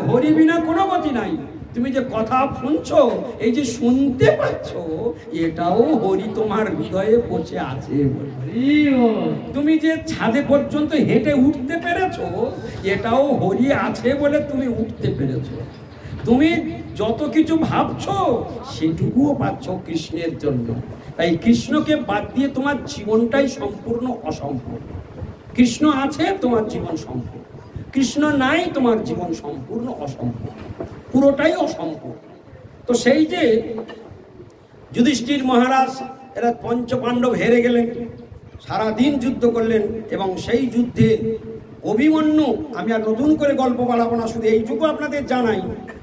হরি হরি বিনা কোনো গতি নাই। তুমি যে কথা শুনছো, এই যে শুনতে পাচ্ছ, এটাও হরি তোমার হৃদয়ে বসে আছে। তুমি যে ছাদে পর্যন্ত হেঁটে উঠতে পেরেছো, এটাও হরি আছে বলে তুমি উঠতে পেরেছো। তুমি যত কিছু ভাবছো সেটুকুও পাচ্ছ কৃষ্ণের জন্য। তাই কৃষ্ণকে বাদ দিয়ে তোমার জীবনটাই সম্পূর্ণ অসম্পূর্ণ। কৃষ্ণ আছে, তোমার জীবন সম্পূর্ণ। কৃষ্ণ নাই, তোমার জীবন সম্পূর্ণ অসম্পূর্ণ, পুরোটাই অসম্পূর্ণ। তো সেই যে যুধিষ্ঠির মহারাজ, এরা পঞ্চপাণ্ডব হেরে গেলেন, সারাদিন যুদ্ধ করলেন, এবং সেই যুদ্ধে অভিমন্যু, আমি আর নতুন করে গল্প বাড়াবো না, শুধু এইটুকু আপনাদের জানাই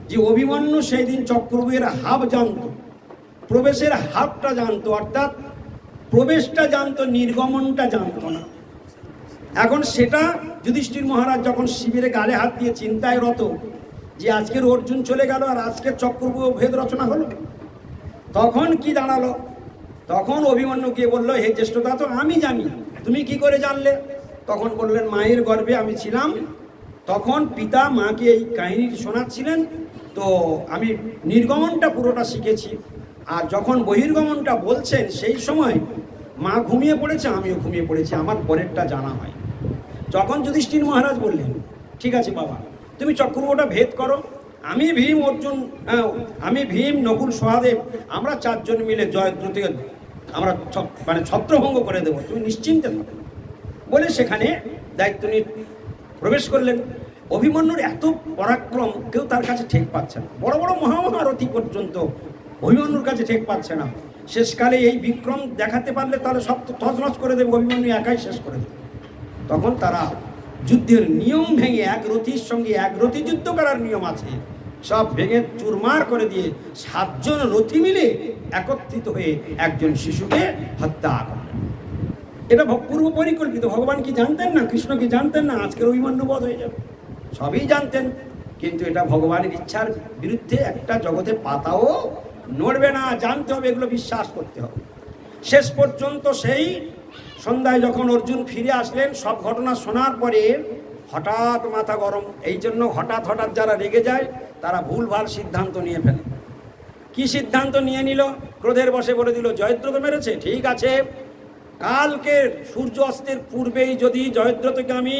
যে অভিমন্যু সেই দিন চক্রব্যূহের হাব জানতো, প্রবেশের হাবটা জানতো, অর্থাৎ প্রবেশটা জানতো, নির্গমনটা জানতো না। এখন সেটা যুধিষ্ঠির মহারাজ যখন শিবিরে গালে হাত দিয়ে চিন্তায় রত যে আজকের অর্জুন চলে গেল আর আজকের চক্রব্যূহ ভেদ রচনা হলো, তখন কি দাঁড়ালো? তখন অভিমন্যু গিয়ে বললো, হে জ্যেষ্ঠতা, তো আমি জানি, তুমি কি করে জানলে? তখন বললেন, মায়ের গর্ভে আমি ছিলাম, তখন পিতা মাকে এই কাহিনী শোনাচ্ছিলেন, তো আমি নির্গমনটা পুরোটা শিখেছি। আর যখন বহির্গমনটা বলছেন সেই সময় মা ঘুমিয়ে পড়েছে, আমিও ঘুমিয়ে পড়েছি, আমার পরেরটা জানা হয়। যখন যুধিষ্ঠির মহারাজ বললেন, ঠিক আছে বাবা, তুমি চক্রব্যূহটা ভেদ করো, আমি ভীম, অর্জুন, আমি ভীম, নকুল, সহদেব, আমরা চারজন মিলে জয়দ্রথকে আমরা ছত্রভঙ্গ করে দেবো, তুমি নিশ্চিন্তে থাকো বলে সেখানে দায়িত্ব নিয়ে প্রবেশ করলেন। অভিমন্যুর এত পরাক্রম, কেউ তার কাছে ঠেক পাচ্ছে না। বড় বড় মহামহারথী পর্যন্ত অভিমন্যুর কাছে ঠেক পাচ্ছে না। শেষকালে এই বিক্রম দেখাতে পারলে তাহলে সব তো তছনছ করে দেবে, অভিমন্যু একাই শেষ করে দেবে। তখন তারা যুদ্ধের নিয়ম ভেঙে, এক রথীর সঙ্গে এক রথী যুদ্ধ করার নিয়ম আছে, সব ভেঙে চুরমার করে দিয়ে 7 জন রথী মিলে একত্রিত হয়ে একজন শিশুকে হত্যা করলেন। এটা পূর্ব পরিকল্পিত। ভগবান কি জানতেন না? কৃষ্ণ কি জানতেন না আজকের অভিমন্যু বধ হয়ে যাবে? সবই জানতেন, কিন্তু এটা ভগবানের ইচ্ছার বিরুদ্ধে একটা জগতে পাতাও নড়বে না। জানতে হবে, এগুলো বিশ্বাস করতে হবে। শেষ পর্যন্ত সেই সন্ধ্যায় যখন অর্জুন ফিরে আসলেন, সব ঘটনা শোনার পরে হঠাৎ মাথা গরম। এই জন্য হঠাৎ হঠাৎ যারা রেগে যায় তারা ভুলভাল সিদ্ধান্ত নিয়ে ফেলে। কি সিদ্ধান্ত নিয়ে নিল? ক্রোধের বশে বলে দিল, জয়দ্রথ মেরেছে, ঠিক আছে, কালকে সূর্য অস্তের পূর্বেই যদি জয়দ্রথকে আমি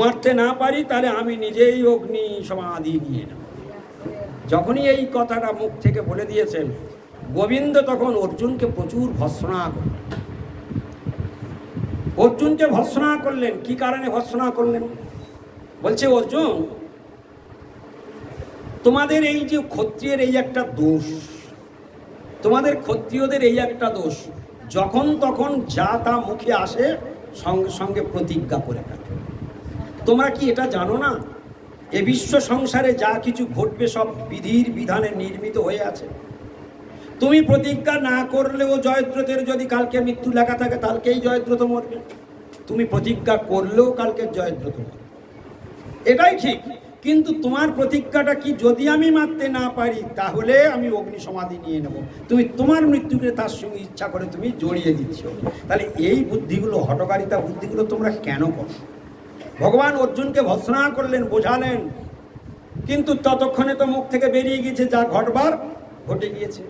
মারতে না পারি, তাহলে আমি নিজেই অগ্নি সমাধি নিয়ে নেব। যখনই এই কথাটা মুখ থেকে বলে দিয়েছেন, গোবিন্দ তখন অর্জুনকে প্রচুর ভর্ৎসনা করলেন। অর্জুনকে ভর্ৎসনা করলেন। কি কারণে ভর্ৎসনা করলেন? বলছে, অর্জুন, তোমাদের এই যে ক্ষত্রিয়ের এই একটা দোষ, তোমাদের ক্ষত্রিয়দের এই একটা দোষ, যখন তখন যা তা মুখে আসে সঙ্গে সঙ্গে প্রতিজ্ঞা করে থাকে। তোমরা কি এটা জানো না, এ বিশ্ব সংসারে যা কিছু ঘটবে সব বিধির বিধানে নির্মিত হয়ে আছে? তুমি প্রতিজ্ঞা না করলেও জয়দ্রথের যদি কালকে মৃত্যু লেখা থাকে, কালকেই জয়দ্রথ মরবে। তুমি প্রতিজ্ঞা করলেও কালকে জয়দ্রথ মরবে, এটাই ঠিক। কিন্তু তোমার প্রতিজ্ঞাটা কি, যদি আমি মারতে না পারি তাহলে আমি অগ্নি সমাধি নিয়ে নেব। তুমি তোমার মৃত্যুকে তার সঙ্গে ইচ্ছা করে তুমি জড়িয়ে দিচ্ছ। তাহলে এই বুদ্ধিগুলো, হঠকারিতা বুদ্ধিগুলো তোমরা কেন করো? ভগবান অর্জুনকে ভর্ৎসনা করলেন, বোঝালেন, কিন্তু ততক্ষণে তো মুখ থেকে বেরিয়ে গিয়েছে, যা ঘটবার ঘটে গিয়েছে।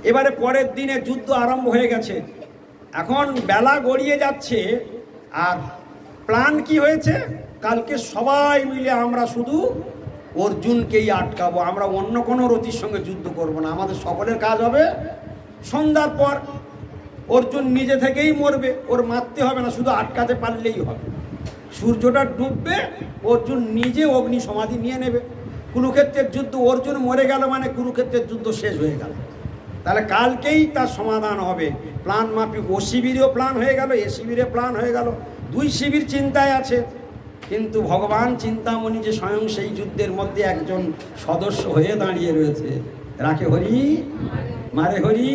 এবারে পরের দিনে যুদ্ধ আরম্ভ হয়ে গেছে। এখন বেলা গড়িয়ে যাচ্ছে, আর প্ল্যান কি হয়েছে? কালকে সবাই মিলে আমরা শুধু অর্জুনকেই আটকাবো, আমরা অন্য কোনো রথীর সঙ্গে যুদ্ধ করব না। আমাদের সকলের কাজ হবে সন্ধ্যার পর অর্জুন নিজে থেকেই মরবে, ওর মারতে হবে না, শুধু আটকাতে পারলেই হবে। সূর্যটা ডুববে, অর্জুন নিজে অগ্নি সমাধি নিয়ে নেবে। কুরুক্ষেত্রের যুদ্ধ, অর্জুন মরে গেল মানে কুরুক্ষেত্রের যুদ্ধ শেষ হয়ে গেল। তাহলে কালকেই তার সমাধান হবে। প্ল্যান মাফিক ও শিবিরেও প্ল্যান হয়ে গেল, এ শিবিরে প্ল্যান হয়ে গেল। 2 শিবির চিন্তায় আছে, কিন্তু ভগবান চিন্তামণি যে স্বয়ং সেই যুদ্ধের মধ্যে একজন সদস্য হয়ে দাঁড়িয়ে রয়েছে। রাখে হরি, মারে হরি,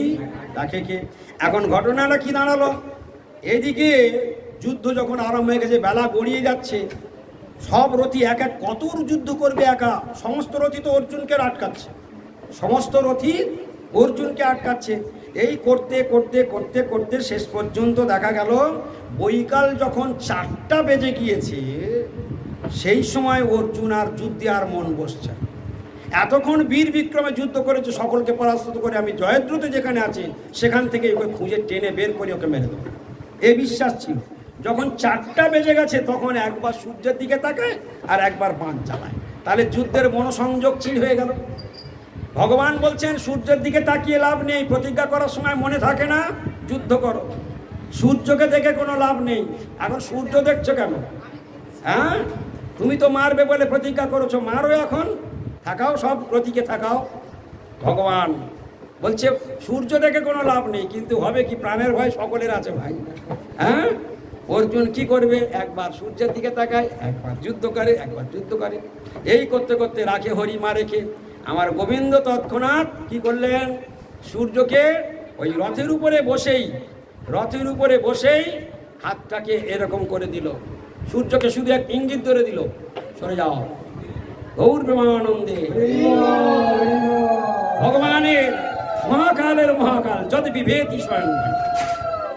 রাখে কে? এখন ঘটনাটা কি দাঁড়ালো? এদিকে যুদ্ধ যখন আরম্ভ হয়ে গেছে, বেলা গড়িয়ে যাচ্ছে, সব রথী এক এক কত যুদ্ধ করবে একা? সমস্ত রথী তো অর্জুনকে আটকাচ্ছে, সমস্ত রথী অর্জুনকে আটকাচ্ছে। এই করতে করতে করতে করতে শেষ পর্যন্ত দেখা গেল বৈকাল যখন 4টা বেজে গিয়েছে, সেই সময় অর্জুন আর যুদ্ধে আর মন বসছে। এতক্ষণ বীর বিক্রমে যুদ্ধ করেছে, সকলকে পরাস্ত করে আমি জয়দ্রথ যেখানে আছে সেখান থেকে ওকে খুঁজে টেনে বের করে ওকে মেরে দেবো, এই বিশ্বাস ছিল। যখন 4টা বেজে গেছে তখন একবার সূর্যের দিকে তাকায় আর একবার বাণ চালায়, তাহলে যুদ্ধের মনোসংযোগ চির হয়ে গেল। ভগবান বলছেন সূর্যের দিকে তাকিয়ে লাভ নেই, প্রতিজ্ঞা করার সময় মনে থাকে না যুদ্ধ করো। সূর্যকে দেখে কোনো লাভ নেই, এখন সূর্য দেখছো কেন? হ্যাঁ, তুমি তো মারবে বলে প্রতিজ্ঞা করেছো, মারো এখন, থাকাও সব প্রতীকে থাকাও। ভগবান বলছে সূর্য দেখে কোনো লাভ নেই, কিন্তু হবে কি, প্রাণের ভয় সকলের আছে ভাই। হ্যাঁ, অর্জুন কি করবে, একবার সূর্যের দিকে তাকায়, একবার যুদ্ধ করে, একবার যুদ্ধ করে, এই করতে করতে রাখে হরি মা রেখে আমার গোবিন্দ তৎক্ষণাৎ কি করলেন, সূর্যকে ওই রথের উপরে বসেই হাতটাকে এরকম করে দিল, সূর্যকে শুধু এক ইঙ্গিত ধরে দিল, সরে যাও, গৌর প্রেমানন্দে। ভগবানের মহাকালের মহাকাল যদি বিভেতি স্বয়ং,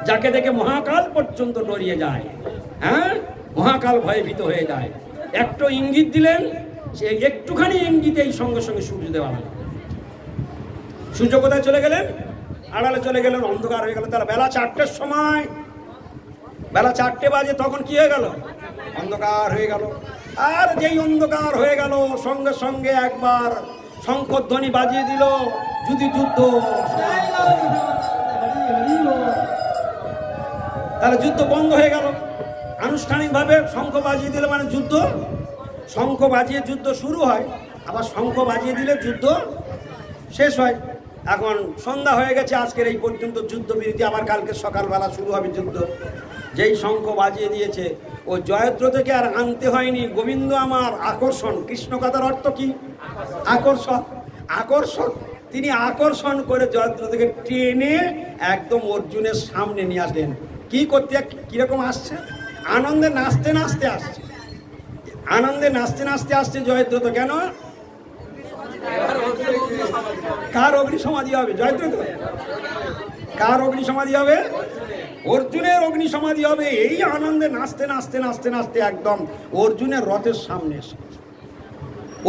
যাকে দেখে মহাকাল পর্যন্ত ডরিয়ে যায়, হ্যাঁ, মহাকাল ভয়ভীত হয়ে যায়। একটু ইঙ্গিত দিলেন, সে একটুখানি ইঙ্গিতেই সঙ্গে সঙ্গে সূর্যদেব আড়াল। সূর্য কোথায় চলে গেলেন? আড়ালে চলে গেলেন, অন্ধকার হয়ে গেল। তারা বেলা 4টের সময়, বেলা 4টে বাজে, তখন কি হয়ে গেল, অন্ধকার হয়ে গেল। আর যেই অন্ধকার হয়ে গেল সঙ্গে সঙ্গে একবার শঙ্খধ্বনি বাজিয়ে দিল, যদি যুদ্ধ, তাহলে যুদ্ধ বন্ধ হয়ে গেল। আনুষ্ঠানিকভাবে শঙ্খ বাজিয়ে দিলে মানে যুদ্ধ, শঙ্খ বাজিয়ে যুদ্ধ শুরু হয়, আবার শঙ্খ বাজিয়ে দিলে যুদ্ধ শেষ হয়। এখন সন্ধ্যা হয়ে গেছে, আজকের এই পর্যন্ত যুদ্ধ বিরতি, আবার কালকে সকালবেলা শুরু হবে যুদ্ধ। যেই শঙ্খ বাজিয়ে দিয়েছে, ও জয়দ্রথকে আর আনতে হয়নি, গোবিন্দ আমার আকর্ষণ, কৃষ্ণ কথার অর্থ কি, আকর্ষণ, আকর্ষণ, তিনি আকর্ষণ করে জয়দ্রথকে টেনে একদম অর্জুনের সামনে নিয়ে আসলেন। কি করতে, কিরকম আসছে, আনন্দে নাচতে নাচতে আসছে, আনন্দে নাচতে নাচতে আসছে জয়দ্রথ। কেন? কার অগ্নি সমাধি হবে? জয়দ্রথ। কার অগ্নি সমাধি হবে? অর্জুনের অগ্নি সমাধি হবে। এই আনন্দে নাচতে নাচতে নাচতে নাচতে একদম অর্জুনের রথের সামনে এসে গেছে,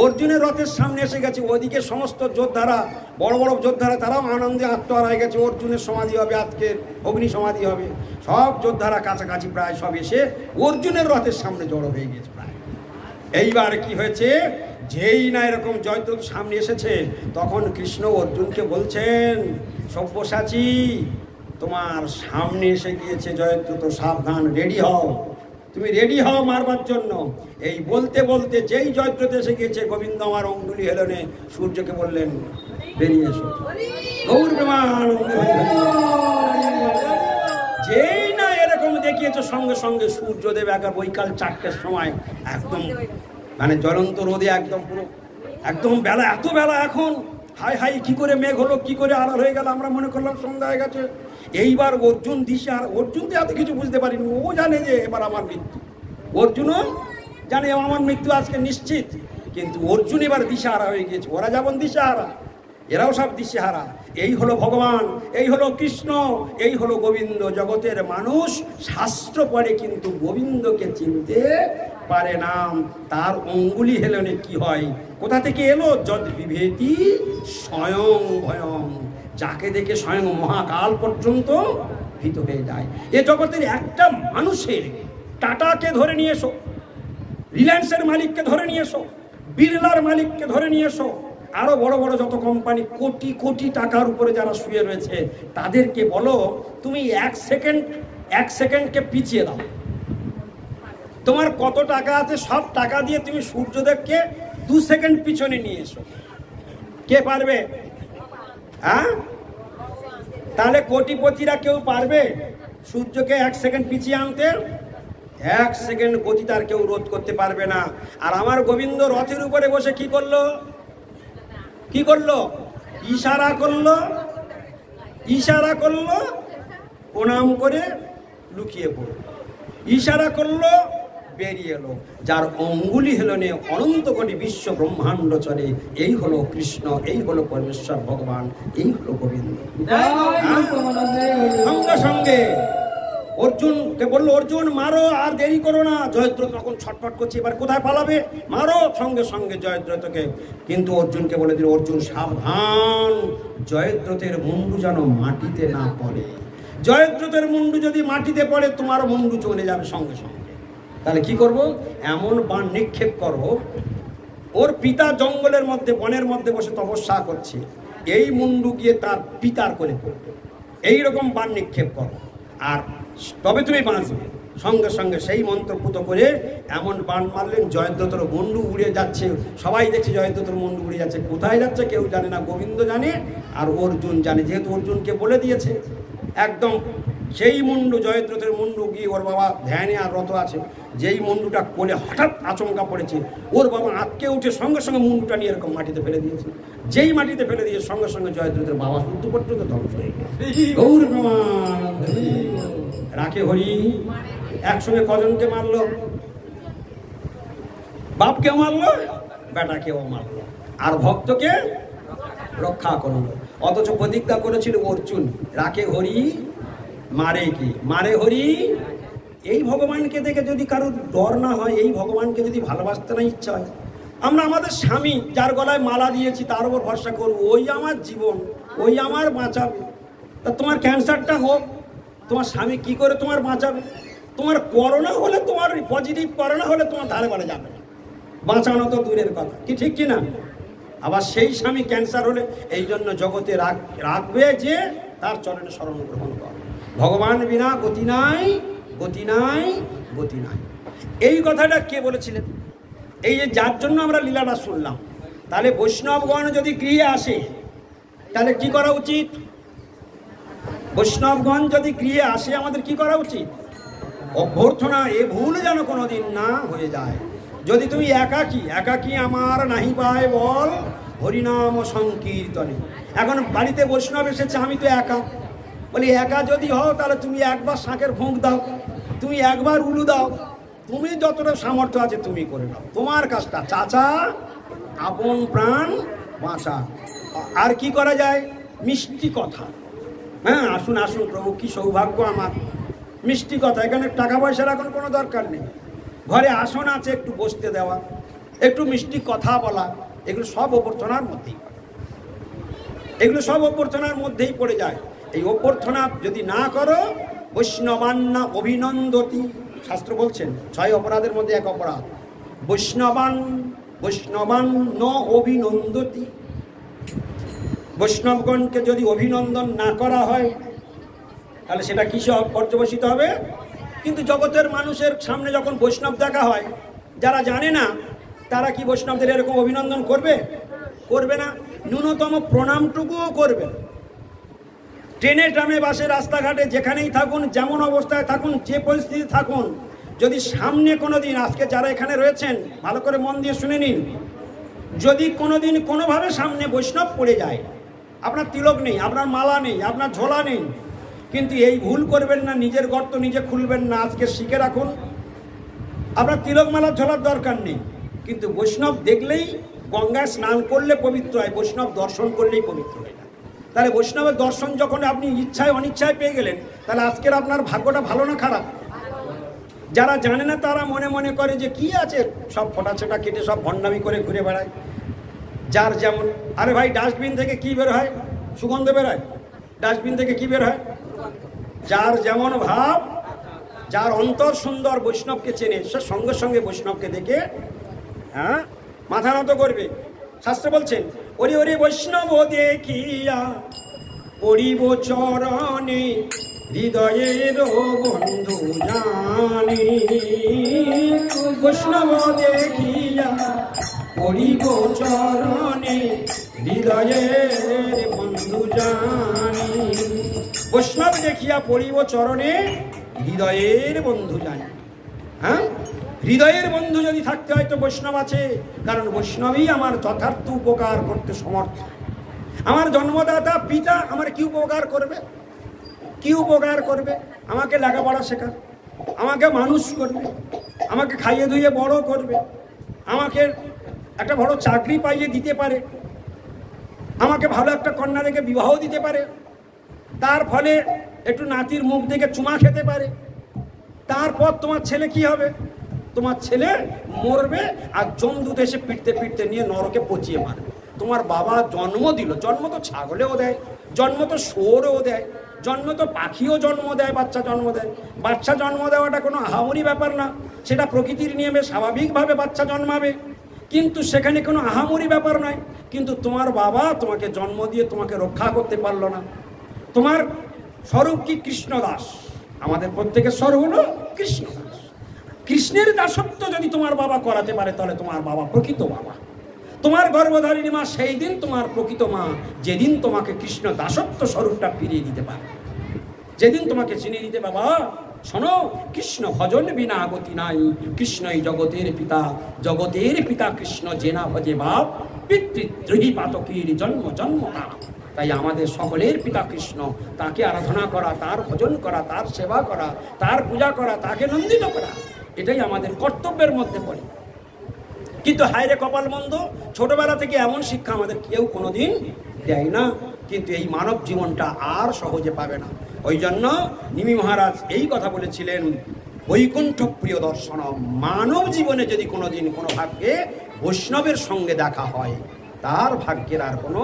অর্জুনের রথের সামনে এসে গেছে। ওদিকে সমস্ত যোদ্ধারা, বড় বড় যোদ্ধারা, তারাও আনন্দে আত্মহারা হয়ে গেছে, অর্জুনের সমাধি হবে, আজকের অগ্নি সমাধি হবে। সব যোদ্ধারা কাছাকাছি প্রায় সব এসে অর্জুনের রথের সামনে জড়ো হয়ে গেছে প্রায়। এইবার কি হয়েছে, যেই না এরকম জয়দ্রথ সামনে এসেছে, তখন কৃষ্ণ অর্জুনকে বলছেন, সব্যসাচী তোমার সামনে এসে গিয়েছে জয়দ্রথ, সাবধান, রেডি হও, তুমি রেডি হও মারবার জন্য। এই বলতে বলতে যেই জয়দ্রথ এসে গিয়েছে, গোবিন্দ আমার অঙ্গুলি হেলনে সূর্যকে বললেন, বেরিয়ে এসো, গৌর প্রেমানন্দে। যেই না এরকম দেখিয়েছে, সঙ্গে সঙ্গে সূর্যদেব একবার বৈকাল 4টের সময় একদম মানে জ্বলন্ত রোদে একদম পুরো একদম বেলা, এত বেলা এখন, হাই হাই কি করে মেঘ হলো, কি করে আড়াল হয়ে গেল, আমরা মনে করলাম সন্ধ্যা হয়ে গেছে। এইবার অর্জুন দিশার, অর্জুন তো এত কিছু বুঝতে পারিনি, ও জানে যে এবার আমার মৃত্যু, অর্জুনও জানে আমার মৃত্যু আজকে নিশ্চিত, কিন্তু অর্জুন এবার দিশাহারা হয়ে গিয়েছে। ওরা যেমন দিশাহারা, এরাও সব দিশেহারা। এই হলো ভগবান, এই হলো কৃষ্ণ, এই হলো গোবিন্দ। জগতের মানুষ শাস্ত্র পড়ে কিন্তু গোবিন্দকে চিনতে পারে না। তার অঙ্গুলি হেলনে কি হয়, কোথা থেকে এলো, যদ বিভেতি স্বয়ং ভয়ং, যাকে দেখে স্বয়ং মহাকাল পর্যন্ত ভীত হয়ে যায়। এ জগতের একটা মানুষের, টাটাকে ধরে নিয়ে এসো, রিলায়েন্সের মালিককে ধরে নিয়ে এসো, বিড়লার মালিককে ধরে নিয়ে এসো, আরো বড় বড় যত কোম্পানি, কোটি কোটি টাকার উপরে যারা শুয়ে রয়েছে, তাদেরকে বলো তুমি এক সেকেন্ডকে পিছিয়ে দাও, তোমার কত টাকা আছে সব টাকা দিয়ে তুমি সূর্যদেবকে 2 সেকেন্ড পিছনে নিয়ে এসো, কে পারবে? হ্যাঁ, তাহলে কোটিপতিরা কেউ পারবে সূর্যকে 1 সেকেন্ড পিছিয়ে আনতে? 1 সেকেন্ড গতি তার কেউ রোধ করতে পারবে না। আর আমার গোবিন্দ রথের উপরে বসে কি করলো, কি করলো, ইশারা করলো, ইশারা করলো, প্রণাম করে লুকিয়ে পড়ল, ইশারা করলো, বেরিয়ে এলো। যার অঙ্গুলি হেলনে অনন্ত কোটি বিশ্ব ব্রহ্মাণ্ড চলে, এই হলো কৃষ্ণ, এই হলো পরমেশ্বর ভগবান, এই হলো গোবিন্দ। সঙ্গে সঙ্গে অর্জুনকে বললো, অর্জুন মারো, আর দেরি করো না। জয়দ্রথ তখন ছটফট করছে, এবার কোথায় পালাবে, মারো সঙ্গে সঙ্গে জয়দ্রথকে। কিন্তু অর্জুনকে বলে দিল, অর্জুন সাবধান, জয়দ্রথের মুন্ডু যেন মাটিতে না পড়ে। জয়দ্রথের মুন্ডু যদি মাটিতে পড়ে, তোমার মুন্ডু চলে যাবে সঙ্গে সঙ্গে। তাহলে কি করব, এমন বাণ নিক্ষেপ করো, ওর পিতা জঙ্গলের মধ্যে বনের মধ্যে বসে তপস্যা করছে, এই মুন্ডু গিয়ে তার পিতার করে পড়বে, এইরকম বাণ নিক্ষেপ করো, আর তবে তুমি বাঁচবে। সঙ্গে সঙ্গে সেই মন্ত্রপুত করে এমন বাণ মারলেন, জয়দ্রথের মুন্ডু উড়ে যাচ্ছে। সবাই দেখছে জয়দ্রথের মুন্ডু উড়ে যাচ্ছে, কোথায় যাচ্ছে কেউ জানে না, গোবিন্দ জানে আর অর্জুন জানে, যেহেতু অর্জুনকে বলে দিয়েছে। একদম সেই মুন্ডু, জয়দ্রথের মুন্ডু গিয়ে ওর বাবা ধ্যানে আর রত আছে, যেই মুন্ডুটা কোলে হঠাৎ আচমকা পড়েছে, ওর বাবা আটকে উঠে সঙ্গে সঙ্গে মুন্ডুটা নিয়ে এরকম মাটিতে ফেলে দিয়েছে। যেই মাটিতে ফেলে দিয়ে সঙ্গে সঙ্গে জয়দ্রথের বাবা শুদ্ধ পর্যন্ত ধ্বংস হয়ে গেছে। গৌর রাখে হরি একসঙ্গে কজনকে মারলো, বাপকেও মারলো, বেটাকেও মারলো, আর ভক্তকে রক্ষা করলো। অথচ প্রতিজ্ঞা করেছিল অর্জুন, রাখে হরি মারে কি, মারে হরি। এই ভগবানকে দেখে যদি কারোর ডর না হয়, এই ভগবানকে যদি ভালোবাসতে না ইচ্ছা হয়, আমরা আমাদের স্বামী যার গলায় মালা দিয়েছি তার উপর ভরসা করবো, ওই আমার জীবন, ওই আমার বাঁচাবে। তা তোমার ক্যান্সারটা হোক, তোমার স্বামী কি করে তোমার বাঁচাবে? তোমার করোনা হলে, তোমার পজিটিভ করোনা হলে তোমার ধারে বাড়ে যাবে না, বাঁচানো তো দূরের কথা, কি ঠিক কিনা? আবার সেই স্বামী ক্যান্সার হলে এই জন্য জগতে রাখবে যে তার চরণে শরণ গ্রহণ কর। ভগবান বিনা গতি নাই, গতি নাই, গতি নাই। এই কথাটা কে বলেছিলেন? এই যে যার জন্য আমরা লীলাটা শুনলাম। তাহলে বৈষ্ণবগণ যদি গৃহে আসে তাহলে কি করা উচিত? বৈষ্ণবগণ যদি গৃহে আসে আমাদের কি করা উচিত? অভ্যর্থনা, এ ভুল যেন কোনোদিন না হয়ে যায়। যদি তুমি একাকী, একাকী আমার নাহি পায় বল, হরিনাম সংকীর্তনে। এখন বাড়িতে বৈষ্ণব এসেছে, আমি তো একা, বলি একা যদি হও তাহলে তুমি একবার শাঁখের ভোঁক দাও, তুমি একবার উলু দাও, তুমি যতটা সামর্থ্য আছে তুমি করে নাও, তোমার কাজটা। চাচা আপন প্রাণ বাঁচা। আর কি করা যায়? মিষ্টি কথা, হ্যাঁ, আসুন আসুন প্রভু, কি সৌভাগ্য আমার, মিষ্টি কথা। এখানে টাকা পয়সার এখন কোনো দরকার নেই, ঘরে আসন আছে, একটু বসতে দেওয়া, একটু মিষ্টি কথা বলা, এগুলো সব অভ্যর্থনার মধ্যেই পড়ে, এগুলো সব অভ্যর্থনার মধ্যেই পড়ে যায়। এই অভ্যর্থনা যদি না করো, বৈষ্ণবান্না অভিনন্দতি, শাস্ত্র বলছেন 6 অপরাধের মধ্যে এক অপরাধ, বৈষ্ণবান ন অভিনন্দতি। বৈষ্ণবগণকে যদি অভিনন্দন না করা হয় তাহলে সেটা কিসে পর্যবসিত হবে? কিন্তু জগতের মানুষের সামনে যখন বৈষ্ণব দেখা হয়, যারা জানে না তারা কি বৈষ্ণবদের এরকম অভিনন্দন করবে? করবে না, ন্যূনতম প্রণামটুকুও করবে না। ট্রেনে ট্রামে বাসে রাস্তাঘাটে যেখানেই থাকুন, যেমন অবস্থায় থাকুন, যে পরিস্থিতি থাকুন, যদি সামনে কোনো দিন, আজকে যারা এখানে রয়েছেন ভালো করে মন দিয়ে শুনে নিন, যদি কোনো দিন কোনোভাবে সামনে বৈষ্ণব পড়ে যায়, আপনার তিলক নেই, আপনার মালা নেই, আপনার ঝোলা নেই, কিন্তু এই ভুল করবেন না, নিজের গর্ত নিজে খুলবেন না। আজকে শিখে রাখুন, আপনার তিলক মালার ঝোলার দরকার নেই, কিন্তু বৈষ্ণব দেখলেই, গঙ্গায় স্নান করলে পবিত্র হয়, বৈষ্ণব দর্শন করলেই পবিত্র হয় না। তাহলে বৈষ্ণবের দর্শন যখন আপনি ইচ্ছায় অনিচ্ছায় পেয়ে গেলেন, তাহলে আজকের আপনার ভাগ্যটা ভালো না খারাপ? যারা জানে না তারা মনে মনে করে যে কি আছে, সব ফোটা ছোটা কেটে সব ভণ্ডামি করে ঘুরে বেড়ায়। যার যেমন, আরে ভাই ডাস্টবিন থেকে কি বের হয়? সুগন্ধ বেরোয়। ডাস্টবিন থেকে কি বের হয়? যার যেমন ভাব, যার অন্তর সুন্দর, বৈষ্ণবকে চেনে, সে সঙ্গে সঙ্গে বৈষ্ণবকে দেখে হ্যাঁ মাথা নত করবে। শাস্ত্র বলছেন, ওরে ওরে বৈষ্ণব দেখিয়া পড়িব চরণে, হৃদয়ের বন্ধু জানি। বৈষ্ণব দেখিয়া পড়িব চরণে, হৃদয়ের বন্ধু জানি। বৈষ্ণব দেখিয়া পড়িব চরণে, হৃদয়ের বন্ধু জানি। হ্যাঁ, হৃদয়ের বন্ধু যদি থাকতে হয় তো বৈষ্ণব আছে, কারণ বৈষ্ণবই আমার যথার্থ উপকার করতে সমর্থ। আমার জন্মদাতা পিতা আমার কি উপকার করবে? কি উপকার করবে? আমাকে লেখাপড়া শেখার, আমাকে মানুষ করবে, আমাকে খাইয়ে ধুইয়ে বড় করবে, আমাকে একটা বড় চাকরি পাইয়ে দিতে পারে, আমাকে ভালো একটা কন্যা দেখে বিবাহ দিতে পারে, তার ফলে একটু নাতির মুখ দেখে চুমা খেতে পারে, তারপর তোমার ছেলে কি হবে? তোমার ছেলে মরবে আর যমদূত এসে পিটতে পিটতে নিয়ে নরকে পচিয়ে মারবে। তোমার বাবা জন্ম দিল, জন্ম তো ছাগলেও দেয়, জন্ম তো শুয়োরেও দেয়, জন্ম তো পাখিও জন্ম দেয়, বাচ্চা জন্ম দেয়। বাচ্চা জন্ম দেওয়াটা কোনো আহামরি ব্যাপার না, সেটা প্রকৃতির নিয়মে স্বাভাবিকভাবে বাচ্চা জন্মাবে, কিন্তু সেখানে কোনো আহামরি ব্যাপার নয়। কিন্তু তোমার বাবা তোমাকে জন্ম দিয়ে তোমাকে রক্ষা করতে পারলো না। তোমার স্বরূপ কি? কৃষ্ণদাস। আমাদের প্রত্যেকের স্বরূপ হলো কৃষ্ণদাস। কৃষ্ণের দাসত্ব যদি তোমার বাবা করাতে পারে তাহলে তোমার বাবা প্রকৃত বাবা। তোমার গর্ভধারিণী মা সেই দিন তোমার প্রকৃত মা, যেদিন তোমাকে কৃষ্ণ দাসত্ব স্বরূপটা ফিরিয়ে দিতে পারে, যেদিন তোমাকে চিনিয়ে দিতে, বাবা শোনো, কৃষ্ণ ভজন বিনা গতি নাই, কৃষ্ণই জগতের পিতা, জগতের পিতা কৃষ্ণ, জেনা ভজে বাপ, পিতৃদ্রোহী পাতকীর জন্ম জন্মতা। তাই আমাদের সকলের পিতা কৃষ্ণ, তাকে আরাধনা করা, তার ভজন করা, তার সেবা করা, তার পূজা করা, তাকে নন্দিত করা, এটাই আমাদের কর্তব্যের মধ্যে পড়ে। কিন্তু হায়রে কপাল মন্দ, ছোটবেলা থেকে এমন শিক্ষা আমাদের কেউ কোনোদিন দেয় না, কিন্তু এই মানব জীবনটা আর সহজে পাবে না। ওই জন্য নিমি মহারাজ এই কথা বলেছিলেন, বৈকুণ্ঠ প্রিয় দর্শন। মানব জীবনে যদি কোনোদিন কোনো ভাগ্যে বৈষ্ণবের সঙ্গে দেখা হয়, তার ভাগ্যের আর কোনো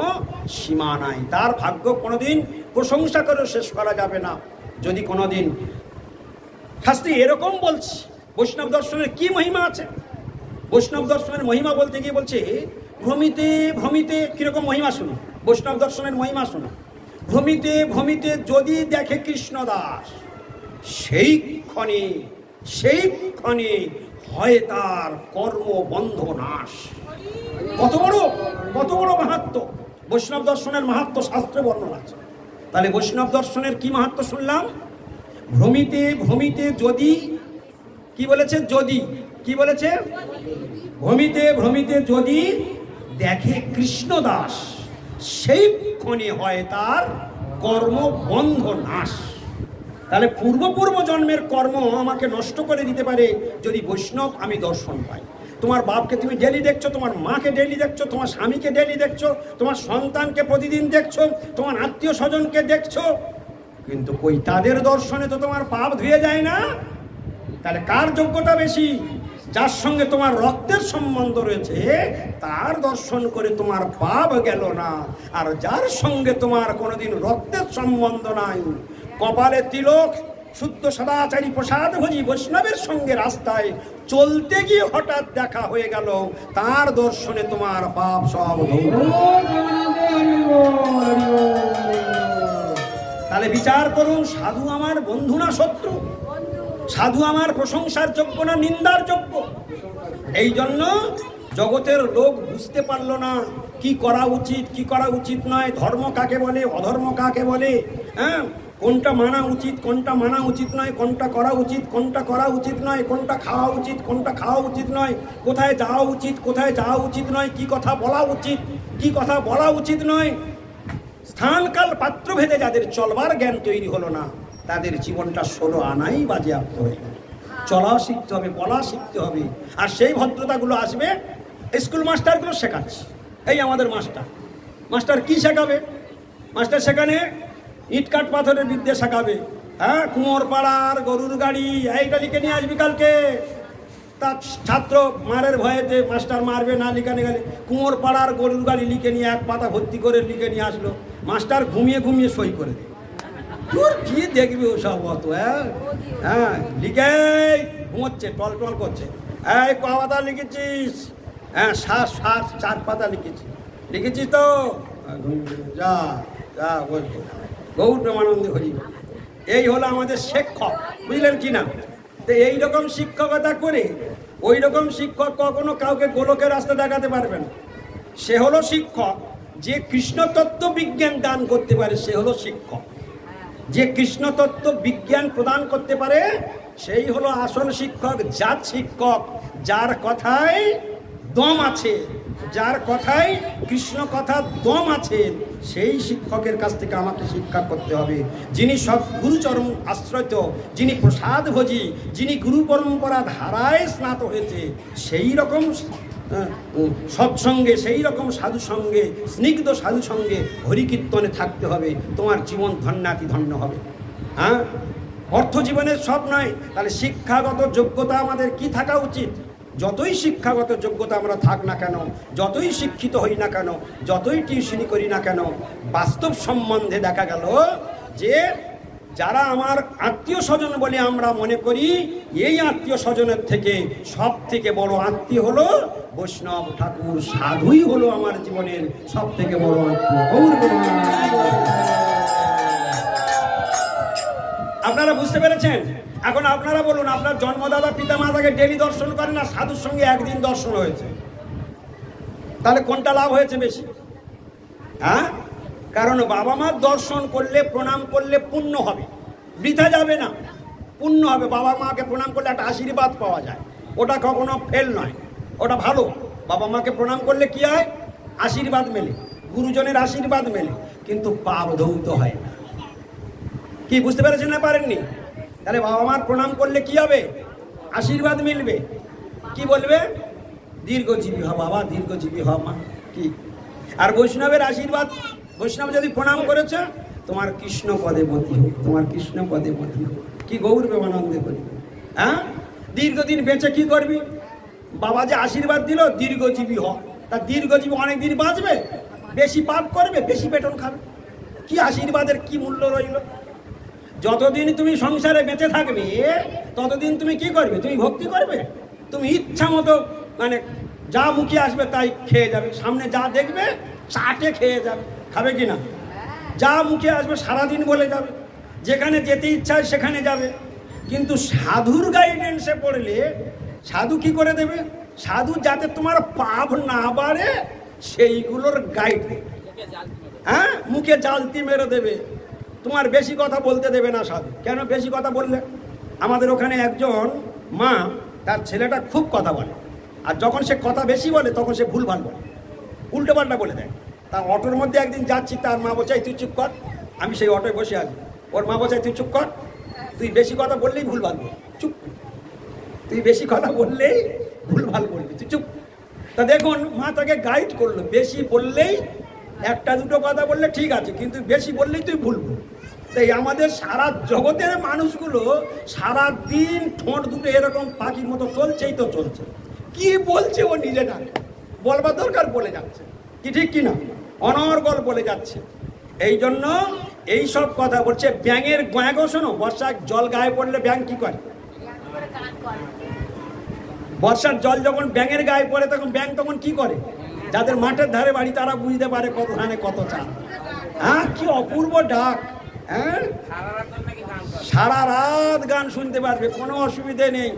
সীমা নাই, তার ভাগ্য কোনোদিন প্রশংসা করে শেষ করা যাবে না। যদি কোনোদিন শাস্ত্রে এরকম বলছি, বৈষ্ণব দর্শনের কি মহিমা আছে? বৈষ্ণব দর্শনের মহিমা বলতে গিয়ে বলছে, ভ্রমিতে ভ্রমিতে, কিরকম মহিমা শুনো, বৈষ্ণব দর্শনের মহিমা শুনো। ভ্রমিতে ভ্রমিতে যদি দেখে কৃষ্ণদাস, সেই ক্ষণে হয় তার কর্মবন্ধ নাশ। কত বড় মাহাত্ম্য! বৈষ্ণব দর্শনের মাহাত্ম্য শাস্ত্রে বর্ণনা আছে। তাহলে বৈষ্ণব দর্শনের কি মাহাত্ম্য শুনলাম? ভ্রমিতে ভ্রমিতে যদি, কি বলেছে? যদি, কি বলেছে? ভ্রমিতে ভ্রমিতে যদি দেখে কৃষ্ণদাস, সেই ক্ষণে হয় তার কর্মবন্ধ নাশ। তাহলে পূর্ব জন্মের কর্ম আমাকে নষ্ট করে দিতে পারে যদি বৈষ্ণব আমি দর্শন পাই। তোমার বাপকে তুমি ডেলি দেখছো, তোমার মাকে ডেলি দেখছো, তোমার স্বামীকে ডেলি দেখছো, তোমার সন্তানকে প্রতিদিন দেখছো, তোমার আত্মীয় স্বজনকে দেখছো, কিন্তু কই তাদের দর্শনে তো তোমার পাপ ধুয়ে যায় না। তাহলে কার যোগ্যতা বেশি? যার সঙ্গে তোমার রক্তের সম্বন্ধ রয়েছে তার দর্শন করে তোমার পাপ গেল না, আর যার সঙ্গে তোমার কোনোদিন রক্তের সম্বন্ধ নাই, কপালে তিলক, শুদ্ধ সদাচারী প্রসাদ ভোজি বৈষ্ণবের সঙ্গে রাস্তায় চলতে গিয়ে হঠাৎ দেখা হয়ে গেল, তার দর্শনে তোমার পাপ সব ধৌত। তাহলে বিচার করুন, সাধু আমার বন্ধু না শত্রু? সাধু আমার প্রশংসার যোগ্য না নিন্দার যোগ্য? এই জন্য জগতের লোক বুঝতে পারলো না কি করা উচিত, কি করা উচিত নয়, ধর্ম কাকে বলে, অধর্ম কাকে বলে, হ্যাঁ, কোনটা মানা উচিত, কোনটা মানা উচিত নয়, কোনটা করা উচিত, কোনটা করা উচিত নয়, কোনটা খাওয়া উচিত, কোনটা খাওয়া উচিত নয়, কোথায় যাওয়া উচিত, কোথায় যাওয়া উচিত নয়, কি কথা বলা উচিত, কি কথা বলা উচিত নয়। স্থানকাল পাত্রভেদে যাদের চলবার জ্ঞান তৈরি হলো না, তাদের জীবনটা 16 আনাই বাজেয়াপ্ত হয়ে গেল। চলা শিখতে হবে, বলা শিখতে হবে, আর সেই ভদ্রতাগুলো আসবে স্কুল মাস্টারগুলো শেখাচ্ছে। এই আমাদের মাস্টার কি শেখাবে? মাস্টার সেখানে ইট কাঠ পাথরের বিদ্যা শেখাবে। হ্যাঁ, কুমোর পাড়ার গরুর গাড়ি, এইটা লিখে নিয়ে আসবি কালকে। তার ছাত্র মারের ভয়েতে মাস্টার মারবে না লিখানে গেলে কুমোর পাড়ার গরুর গাড়ি লিখে নিয়ে এক পাতা ভর্তি করে লিখে নিয়ে আসলো। মাস্টার ঘুমিয়ে ঘুমিয়ে সই করে দেবে। তোর কি দেখবি ওসব অত? হ্যাঁ, লিখে ঘুমোচ্ছে, টল করছে। এই ক পাতা লিখেছিস? হ্যাঁ, 4 পাতা লিখেছিস তো? যা যা বলবো, গৌর প্রেমানন্দে হরি। এই হলো আমাদের শিক্ষক, বুঝলেন কি না? তো এইরকম শিক্ষকতা করে ওই রকম শিক্ষক কখনো কাউকে গোলকের রাস্তা দেখাতে পারবে না। সে হলো শিক্ষক যে কৃষ্ণ তত্ত্ব বিজ্ঞান দান করতে পারে, সে হলো শিক্ষক। যে কৃষ্ণ তত্ত্ব বিজ্ঞান প্রদান করতে পারে সেই হলো আসল শিক্ষক, জাত শিক্ষক, যার কথায় দম আছে, যার কথায় কৃষ্ণ কথা দম আছে, সেই শিক্ষকের কাছ থেকে আমাকে শিক্ষা করতে হবে। যিনি সব গুরুচরণ আশ্রয়িত, যিনি প্রসাদ ভোজি, যিনি গুরু পরম্পরা ধারায় স্নাত হয়েছে, সেই রকম সৎসঙ্গে, সেই রকম সাধু সঙ্গে, স্নিগ্ধ সাধু সঙ্গে হরিকীর্তনে থাকতে হবে। তোমার জীবন ধন্যাতি ধন্য হবে। হ্যাঁ, অর্থ জীবনের সব নয়। তাহলে শিক্ষাগত যোগ্যতা আমাদের কি থাকা উচিত? যতই শিক্ষাগত যোগ্যতা আমরা থাক না কেন, যতই শিক্ষিত হই না কেন, যতই টিউশনি করি না কেন, বাস্তব সম্বন্ধে দেখা গেল যে যারা আমার আত্মীয় স্বজন বলে আমরা মনে করি, এই আত্মীয় স্বজনের থেকে সব থেকে বড় আত্মীয় হলো বৈষ্ণব ঠাকুর, সাধুই হলো আমার জীবনের সব থেকে বড় আত্মীয়। আপনারা বুঝতে পেরেছেন? এখন আপনারা বলুন, আপনার জন্মদাতা পিতা মাতাকে ডেলি দর্শন করেন আর সাধুর সঙ্গে একদিন দর্শন হয়েছে, তাহলে কোনটা লাভ হয়েছে বেশি? হ্যাঁ, কারণ বাবা মার দর্শন করলে, প্রণাম করলে পুণ্য হবে, বৃথা যাবে না, পুণ্য হবে। বাবা মাকে প্রণাম করলে একটা আশীর্বাদ পাওয়া যায়, ওটা কখনো ফেল নয়, ওটা ভালো। বাবা মাকে প্রণাম করলে কি হয়? আশীর্বাদ মেলে, গুরুজনের আশীর্বাদ মেলে, কিন্তু পাপ ধৌত হয় না। কি বুঝতে পেরেছেন না পারেননি? তাহলে বাবা মার প্রণাম করলে কি হবে? আশীর্বাদ মিলবে। কি বলবে? দীর্ঘজীবী হ বাবা, দীর্ঘজীবী হ মা। কি? আর বৈষ্ণবের আশীর্বাদ, বৈষ্ণব যদি প্রণাম করেছে, তোমার কৃষ্ণ পদে মতি হোক, তোমার কৃষ্ণ পদে মতি হোক। কি গৌর প্রেমানন্দে করি। হ্যাঁ, দীর্ঘদিন বেঁচে কি করবি? বাবা যে আশীর্বাদ দিল দীর্ঘজীবী হ, তা দীর্ঘজীবী অনেক দিন বাঁচবে, বেশি পাপ করবে, বেশি বেতন খাবে। কি আশীর্বাদের কি মূল্য রইল? যতদিন তুমি সংসারে বেঁচে থাকবে ততদিন তুমি কি করবে? তুমি ভক্তি করবে। তুমি ইচ্ছা মতো মানে যা মুখে আসবে তাই খেয়ে যাবে, সামনে যা দেখবে চাটে খেয়ে যাবে, খাবে কি না? যা মুখে আসবে সারাদিন বলে যাবে, যেখানে যেতে ইচ্ছা হয় সেখানে যাবে। কিন্তু সাধুর গাইডেন্সে পড়লে সাধু কি করে দেবে? সাধু যাতে তোমার পাপ না বাড়ে সেইগুলোর গাইড দেবে। হ্যাঁ, মুখে জালতি মেরে দেবে, তোমার বেশি কথা বলতে দেবে না সাধু। কেন বেশি কথা বললে? আমাদের ওখানে একজন মা, তার ছেলেটা খুব কথা বলে, আর যখন সে কথা বেশি বলে তখন সে ভুলভাল বলে, উল্টো পাল্টা বলে দেয়। তার অটোর মধ্যে একদিন যাচ্ছি, তার মা বলছে তুই চুপ কর, আমি সেই অটোয় বসে আছি, ওর মা বলছে তুই চুপ কর, তুই বেশি কথা বললেই ভুলভাল বলবি, চুপ, তুই বেশি কথা বললেই ভুলভাল বলবি, তুই চুপ। তা দেখুন, মা তাকে গাইড করলো, বেশি বললেই, একটা দুটো কথা বললে ঠিক আছে, কিন্তু বেশি বললেই তুই ভুল বল। তাই আমাদের সারা জগতের মানুষগুলো সারা দিন ঠোঁট দুটো এরকম পাখির মতো চলছেই তো চলছে, কি বলছে ও নিজে জানে, বলবার দরকার বলে যাচ্ছে, কি ঠিক কিনা? অনর্গল বলে যাচ্ছে। এই জন্য এই সব কথা বলছে। ব্যাঙের গ্যাঁগো শোনো, বর্ষার জল গায়ে পড়লে ব্যাঙ কি করে? বর্ষার জল যখন ব্যাঙের গায়ে পড়ে তখন ব্যাঙ তখন কি করে? যাদের মাঠের ধারে বাড়ি তারা বুঝতে পারে কত ধানে কত চাল। হ্যাঁ, কি অপূর্ব ডাক। হ্যাঁ, সারা রাত গান শুনতে পারবে, কোনো অসুবিধে নেই,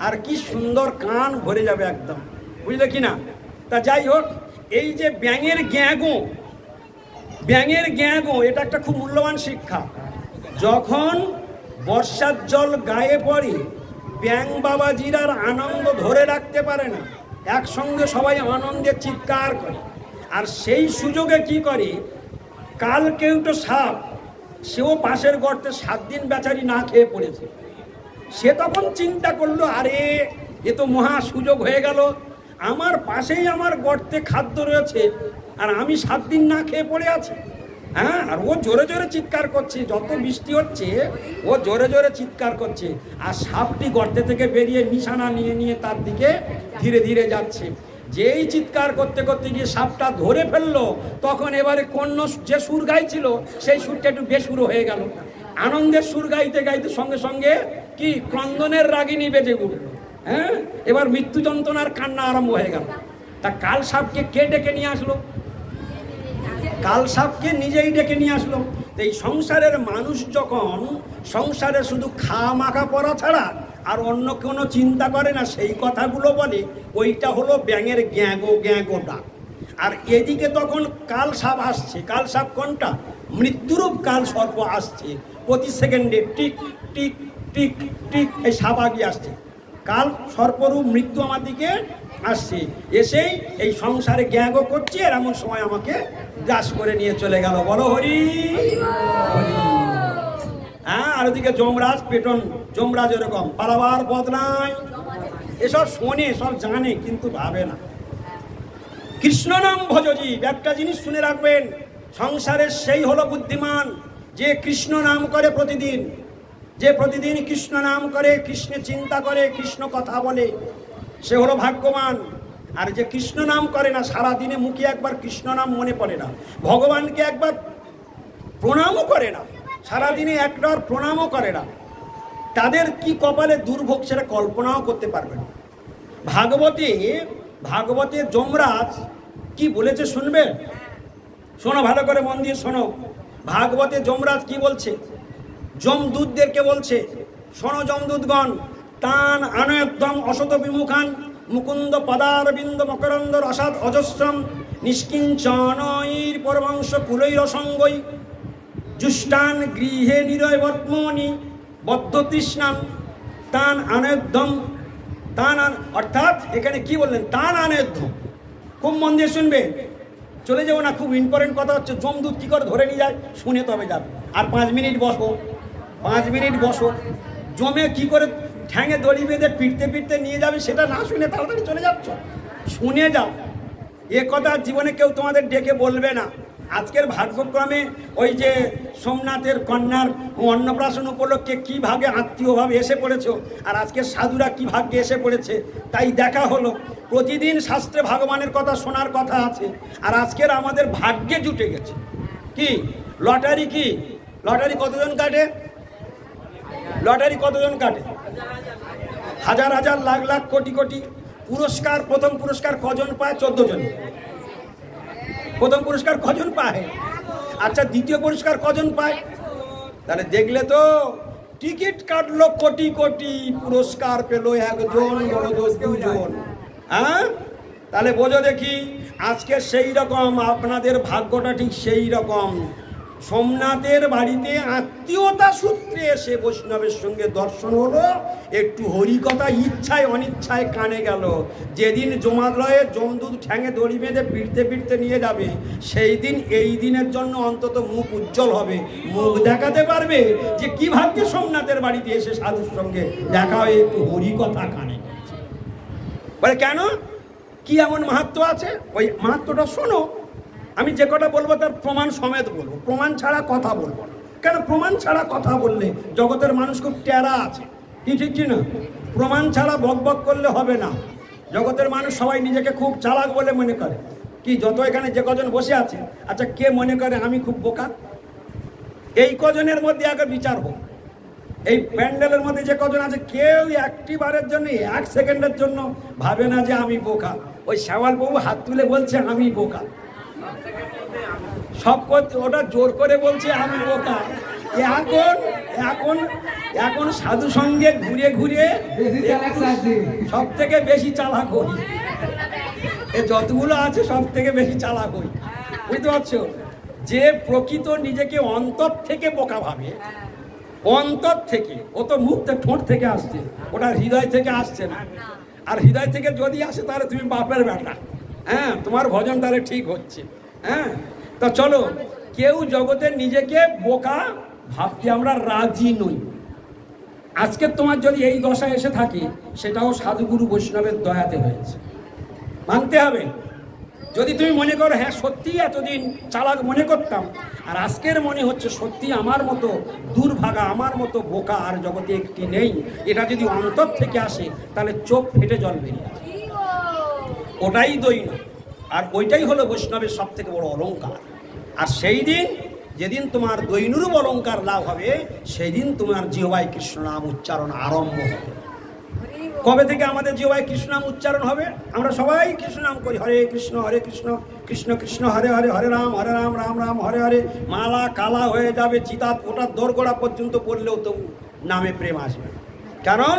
আর কি সুন্দর কান ভরে যাবে একদম, বুঝলে কি না? তা যাই হোক, এই যে ব্যাঙের গ্যাঁগো, ব্যাঙের গ্যাঁগো এটা একটা খুব মূল্যবান শিক্ষা। যখন বর্ষার জল গায়ে পড়ে, ব্যাঙ বাবাজিরার আনন্দ ধরে রাখতে পারে না, একসঙ্গে সবাই আনন্দে চিৎকার করে। আর সেই সুযোগে কি করে, কালকেউটো সাপ, সেও পাশের গর্তে 7 দিন বেচারি না খেয়ে পড়েছে। সে তখন চিন্তা করলো, আরে এ তো মহা সুযোগ হয়ে গেল, আমার পাশেই আমার গর্তে খাদ্য রয়েছে আর আমি 7 দিন না খেয়ে পড়ে আছি। হ্যাঁ, আর ও জোরে জোরে চিৎকার করছে, যত বৃষ্টি হচ্ছে ও জোরে জোরে চিৎকার করছে, আর সাপটি গর্তে থেকে বেরিয়ে নিশানা নিয়ে নিয়ে তার দিকে ধীরে ধীরে যাচ্ছে। যেই চিৎকার করতে করতে গিয়ে সাপটা ধরে ফেললো, তখন এবারে কোন যে সুর গাইছিল সেই সুরটা একটু বেসুরো হয়ে গেল। আনন্দের সুর গাইতে গাইতে সঙ্গে সঙ্গে কি ক্রন্দনের রাগিনী বেজে উঠল। হ্যাঁ, এবার মৃত্যু যন্ত্রণার কান্না আরম্ভ হয়ে গেল। তা কাল সাপকে কে ডেকে নিয়ে আসলো? কাল সাপকে নিজেই ডেকে নিয়ে আসলো। এই সংসারের মানুষ যখন সংসারে শুধু খাওয়া মাখা পড়া ছাড়া আর অন্য কোনো চিন্তা করে না, সেই কথাগুলো বলে, ওইটা হলো ব্যাঙের গ্যাঁগো গ্যাঁগো ডাক। আর এদিকে তখন কাল সাপ আসছে। কাল সাপ কোনটা? মৃত্যুরূপ কাল সর্প আসছে, প্রতি সেকেন্ডে টিক টিক টিক টিক এই সাপ আগিয়ে আসছে। কাল সর্পরূপ মৃত্যু আমার দিকে আসছে, এসেই এই সংসারে গ্যাঁগো করছে, আর এমন সময় আমাকে গ্রাস করে নিয়ে চলে গেল। বলো হরি হরি। হ্যাঁ, আর ওদিকে যমরাজ পেটন, যমরাজ এরকম পালাবার পথ নাই, এসব শোনে, সব জানে, কিন্তু ভাবে না। কৃষ্ণ নাম ভজজীব, একটা জিনিস শুনে রাখবেন, সংসারের সেই হলো বুদ্ধিমান যে কৃষ্ণ নাম করে প্রতিদিন। যে প্রতিদিন কৃষ্ণ নাম করে, কৃষ্ণ চিন্তা করে, কৃষ্ণ কথা বলে, সে হলো ভাগ্যবান। আর যে কৃষ্ণ নাম করে না, সারাদিনে মুখে একবার কৃষ্ণ নাম মনে পড়ে না, ভগবানকে একবার প্রণামও করে না, সারাদিনে একবার প্রণামও করে না, তাদের কি কপালে দুর্ভোগ সেটা কল্পনাও করতে পারবে না। ভাগবতে যমরাজ কি বলেছে শুনবে? শোনো, ভালো করে মন দিয়ে শোনো। ভাগবতে যমরাজ কি বলছে? যমদূতদেরকে বলছে, শোনো যমদূতগণ, তান আনয়দ্যম অসত বিমুখান মুকুন্দ পদারবিন্দ মকরন্দ রসাদ অজস্রম নিষ্কিঞ্চনৈর পরমাংশ কুলৈরসঙ্গৈ জুষ্টান গৃহে নিরয় বর্তমনি বদ্ধ তৃষ্ণান তান আনয়দ্যম। অর্থাৎ এখানে কি বললেন? তান আনয়দ্যম। খুব মন দিয়ে শুনবে, চলে যাবো না, খুব ইম্পর্টেন্ট কথা হচ্ছে। যমদূত কি করে ধরে নিয়ে যায় শুনে তবে যাবে। আর 5 মিনিট বসো, 5 মিনিট বসো। জমে কি করে ঠ্যাঙে দড়ি বেঁধে পিটতে পিটতে নিয়ে যাবে সেটা না শুনে তাড়াতাড়ি চলে যাচ্ছ, শুনে যাও। এ কথা জীবনে কেউ তোমাদের ডেকে বলবে না। আজকের ভাগ্যক্রমে ওই যে সোমনাথের কন্যার অন্নপ্রাশন উপলক্ষে কি ভাগে আত্মীয়ভাবে এসে পড়েছো, আর আজকের সাধুরা কি ভাগ্যে এসে পড়েছে, তাই দেখা হলো। প্রতিদিন শাস্ত্রে ভগবানের কথা শোনার কথা আছে, আর আজকের আমাদের ভাগ্যে জুটে গেছে কি লটারি। কি লটারি কতজন কাটে? লটারি কতজন কাটে? হাজার হাজার লাখ লাখ কোটি কোটি। পুরস্কার, প্রথম পুরস্কার কজন পায়? 14 জন। প্রথম পুরস্কার কজন পায়? আচ্ছা, দ্বিতীয় পুরস্কার কজন পায়? তাহলে দেখলে তো, টিকিট কাটলো কোটি কোটি, পুরস্কার পেল একজন, বড় দোষ 2 জন। হ্যাঁ, তাহলে বোঝো দেখি আজকে সেই রকম আপনাদের ভাগ্যটা ঠিক সেই রকম। সোমনাথের বাড়িতে আত্মীয়তা সূত্রে এসে বৈষ্ণবের সঙ্গে দর্শন হলো, একটু হরিকথা ইচ্ছায় অনিচ্ছায় কানে গেল। যেদিন জমালয়ে যমদূত ঠ্যাঙে দড়ি বেঁধে পিটতে পিটতে নিয়ে যাবে, সেই দিন এই দিনের জন্য অন্তত মুখ উজ্জ্বল হবে, মুখ দেখাতে পারবে যে কি ভাগ্যে সোমনাথের বাড়িতে এসে সাধুর সঙ্গে দেখা হয়ে একটু হরিকথা কানে গেছে। বলে কেন, কি এমন মাহাত্ম্য আছে? ওই মাহাত্ম্যটা শোনো। আমি যে কটা বলবো তার প্রমাণ সমেত বলবো, প্রমাণ ছাড়া কথা বলবো না। কেন? প্রমাণ ছাড়া কথা বললে জগতের মানুষ খুব টেরা আছে, কি ঠিক কি না? প্রমাণ ছাড়া বক বক করলে হবে না। জগতের মানুষ সবাই নিজেকে খুব চালাক বলে মনে করে। কি যত এখানে যে কজন বসে আছে, আচ্ছা কে মনে করে আমি খুব বোকা? এই কজনের মধ্যে আগে বিচার হোক। এই প্যান্ডেলের মধ্যে যে কজন আছে, কেউ একটি বারের জন্য, 1 সেকেন্ডের জন্য ভাবে না যে আমি বোকা। ওই শ্যামলবাবু হাত তুলে বলছে আমি বোকা, সব করতে ওটা জোর করে বলছে আমি বোকা। এখন সাধু সঙ্গে ঘুরে ঘুরে সব থেকে বেশি চালাক হই। এ যতগুলো আছে সব থেকে বেশি চালাক হই, বুঝতে পারছো? যে প্রকৃত নিজেকে অন্তর থেকে বোকা ভাবে, অন্তর থেকে, ও তো মুখটা ঠোঁট থেকে আসছে, ওটা হৃদয় থেকে আসছে না। আর হৃদয় থেকে যদি আসে তাহলে তুমি বাপের বেটা। হ্যাঁ, তোমার ভজন তাহলে ঠিক হচ্ছে। হ্যাঁ, তা চলো, কেউ জগতে নিজেকে বোকা ভাবতে আমরা রাজি নই। আজকে তোমার যদি এই দশা এসে থাকে, সেটাও সাধুগুরু বৈষ্ণবের দয়াতে হয়েছে, মানতে হবে। যদি তুমি মনে করো হ্যাঁ সত্যি এতদিন চালাক মনে করতাম, আর আজকের মনে হচ্ছে সত্যি আমার মতো দুর্ভাগা, আমার মতো বোকা আর জগতে একটি নেই, এটা যদি অন্তর থেকে আসে তাহলে চোখ ফেটে জল বেরিয়ে আসে। ওটাই দৈন, আর ওইটাই হলো বৈষ্ণবের সব থেকে বড় অলঙ্কার। আর সেই দিন যেদিন তোমার দৈনুরূপ অলঙ্কার লাভ হবে, সেই দিন তোমার জিহ্বায় কৃষ্ণ নাম উচ্চারণ আরম্ভ হবে। কবে থেকে আমাদের জিহ্বায় কৃষ্ণ নাম উচ্চারণ হবে? আমরা সবাই কৃষ্ণ নাম করি, হরে কৃষ্ণ কৃষ্ণ কৃষ্ণ হরে হরে, হরে রাম রাম রাম হরে হরে। মালা কালা হয়ে যাবে, চিতা ওটার দোরগোড়া পর্যন্ত পড়লেও তবু নামে প্রেম আসবে। কারণ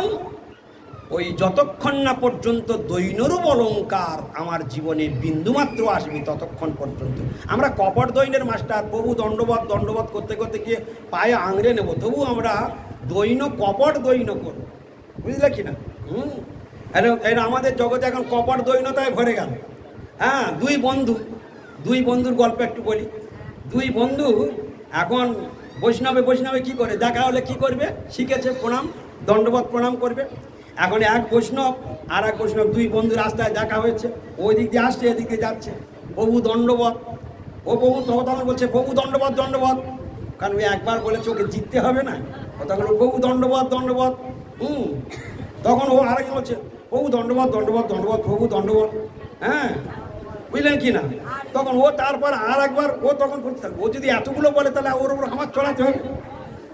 ওই যতক্ষণ না পর্যন্ত দৈনরূপ অলঙ্কার আমার জীবনে বিন্দুমাত্র আসবে, ততক্ষণ পর্যন্ত আমরা কপট দৈনের মাস্টার, প্রভু দণ্ডবত দণ্ডবত করতে করতে গিয়ে পায়ে আঙড়ে নেব, তবু আমরা দৈন কপট দৈন করব, বুঝলে কি না? এটা আমাদের জগতে এখন কপট দৈনতায় ভরে গেল। হ্যাঁ, দুই বন্ধুর গল্প একটু বলি। 2 বন্ধু এখন বৈষ্ণবে কি করে, দেখা হলে কি করবে শিখেছে, প্রণাম দণ্ডবত প্রণাম করবে। এখন এক বৈষ্ণব আর এক বৈষ্ণব, 2 বন্ধু রাস্তায় দেখা হয়েছে, ওই দিক দিয়ে আসছে এদিকে যাচ্ছে, প্রভু দণ্ডবত। ও প্রভু তখন বলছে প্রভু দণ্ডবত দণ্ডবত, কারণ ওই একবার বলেছে ওকে জিততে হবে না, তখন বহু দণ্ডবত দণ্ডবত। তখন ও আরেকজন বলছে বহু দণ্ডবত দণ্ডবত দণ্ডবত প্রভু দণ্ডবত। হ্যাঁ, বুঝলেন কি না? তখন ও তারপর আর একবার ও তখন বলতে থাকবে, ও যদি এতগুলো বলে তাহলে ওর উপর আমার চড়াতে হবে।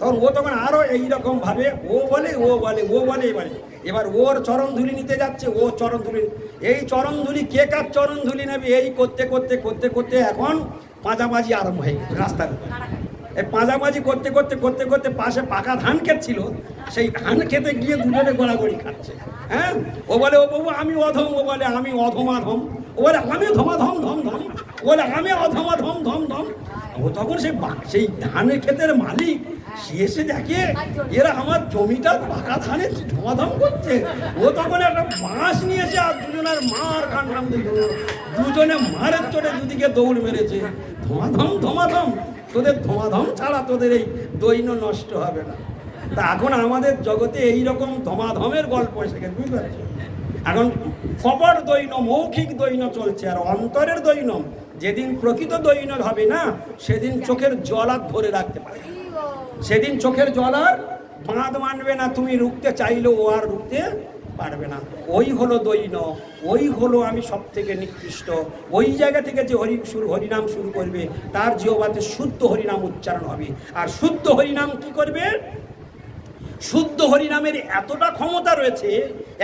তখন ও তখন আরো এইরকম ভাবে ও বলে ও বলে ও বলে এবারে এবার ওর চরণ ধুলি নিতে যাচ্ছে। ও চরণ ধুলি, এই চরণ ধুলি কে কার চরণ ধুলি নেবে এই করতে করতে করতে করতে এখন পাঁজাবাজি আরম্ভ হয়ে গেছে রাস্তার উপরে। এই পাঁজাবাজি করতে করতে করতে করতে পাশে পাকা ধান ক্ষেত ছিল, সেই ধান খেতে গিয়ে দুজনে গোড়াগড়ি খাচ্ছে। হ্যাঁ, ও বলে ও বাবু আমি অধম, ও বলে আমি অধমাধম, ও বলে আমি ধমাধম ধম ধম, ও বলে আমি অধমাধম ধম ধম। ও তখন সেই ধানের ক্ষেতের মালিক সে এসে দেখে এরা আমার জমিটার পাকা ধানের ধমাধম করছে। ও তখন একটা বাঁশ নিয়েছে আর দুজনের মার কান্নাম দিল, দুজনে মারের চোটে দুদিকে দৌড় মেরেছে। ধমাধম ধমাধম, তোদের ধমাধম ছাড়া তোদের এই দৈন্য নষ্ট হবে না। তা এখন আমাদের জগতে এইরকম ধমাধমের গল্প এসে গেছে, বুঝতে পারছো? এখন কপট দৈন্য, মৌখিক দৈন্য চলছে, আর অন্তরের দৈন্য যেদিন প্রকৃত দৈন্য হবে না সেদিন চোখের জল আর ধরে রাখতে পারে, সেদিন চোখের জল আর বাঁধ মানবে না। তুমি রুখতে চাইলেও ও আর রুখতে পারবে না। ওই হলো দৈন্য, ওই হলো আমি সব থেকে নিকৃষ্ট। ওই জায়গা থেকে যে হরিনাম শুরু করবে তার জিহ্বাতে শুদ্ধ হরিনাম উচ্চারণ হবে। আর শুদ্ধ হরিনাম কি করবে? শুদ্ধ হরিনামের এতটা ক্ষমতা রয়েছে,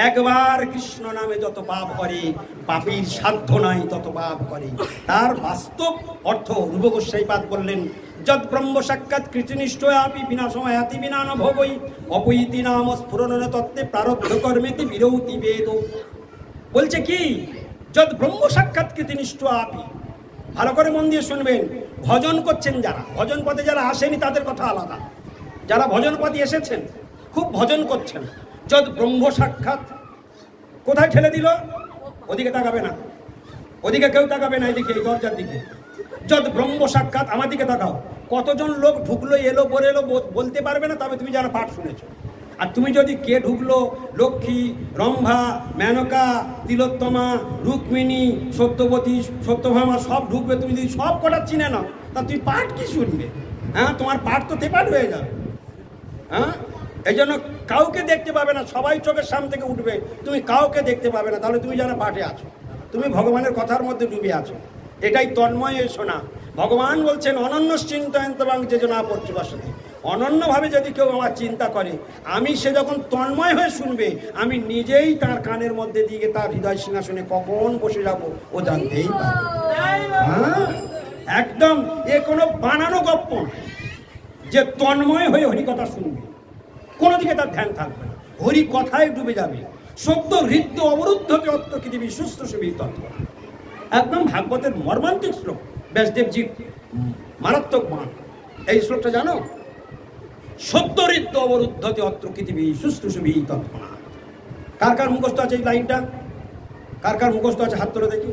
একবার কৃষ্ণ নামে যত পাপ করে পাপীর সাধ্য নাই তত পাপ করে। তার বাস্তব অর্থ রূপ গোস্বাইপাদ বললেন, যদ ব্রহ্ম সাক্ষাৎ কৃতনিষ্ঠ আপি বিনা সময় হাতি বিনা ন ভোগই অপৈতি নাম স্ফুরণ তত্ত্বে প্রারব্ধ কর্মেতি বিরৌতি বেদ। বলছে কি? যদ ব্রহ্ম সাক্ষাৎ কৃতনিষ্ঠ আপি। ভালো করে মন দিয়ে শুনবেন। ভজন করছেন যারা, ভজন পথে যারা আসেনি তাদের কথা আলাদা, যারা ভজন পথে এসেছেন খুব ভজন করছেন, যদ ব্রহ্ম সাক্ষাৎ কোথায় ঠেলে দিল? ওদিকে তাকাবে না, ওদিকে কেউ তাকাবে না, এদিকে এই দরজার দিকে। যদ ব্রহ্ম সাক্ষাৎ, আমার দিকে তাকাও। কতজন লোক ঢুকলো এলো পরে এলো বলতে পারবে না, তবে তুমি যারা পাঠ শুনেছো। আর তুমি যদি কে ঢুকলো, লক্ষ্মী, রম্ভা, মেনকা, তিলোত্তমা, রুক্মিণী, সত্যবতী, সত্যভামা সব ঢুকবে, তুমি যদি সব কটা চিনে নাও তা তুমি পাঠ কি শুনবে? হ্যাঁ, তোমার পাঠ তো তেপাঠ হয়ে যাবে। হ্যাঁ, এই জন্য কাউকে দেখতে পাবে না, সবাই চোখের সামনে থেকে উঠবে, তুমি কাউকে দেখতে পাবে না, তাহলে তুমি যারা পাঠে আছো তুমি ভগবানের কথার মধ্যে ডুবে আছো। এটাই তন্ময় শোনা। ভগবান বলছেন অনন্য চিন্তয়ন্তবাং যেজনা পড়ছে বাসতে। অনন্যভাবে যদি কেউ আমার চিন্তা করে, আমি সে যখন তন্ময় হয়ে শুনবে, আমি নিজেই তার কানের মধ্যে দিয়ে তার হৃদয় সিংহাসনে কখন বসে যাব ও জানতেই পারবে। হ্যাঁ, একদম এ কোনো বানানো গপ্প যে তন্ময় হয়ে হরিকথা শুনবে, কোনো দিকে তার ধ্যান থাকবে না, হরি কথায় ডুবে যাবে। সত্য হৃদ্য অবরুদ্ধকে অত্র পৃথিবী সুস্থ সুবি তত্ত্ব। একদম ভাগবতের মর্মান্তিক শ্লোক, ব্যাসদেবজি মারাত্মক বাণ। এই শ্লোকটা জানো? সত্য হৃদ্য অবরুদ্ধতে অত্র পৃথিবী সুস্থ সুবি তত্ত্ব। কার কার মুখস্থ আছে এই লাইনটা? কার কার মুখস্থ আছে হাত তুলে দেখি।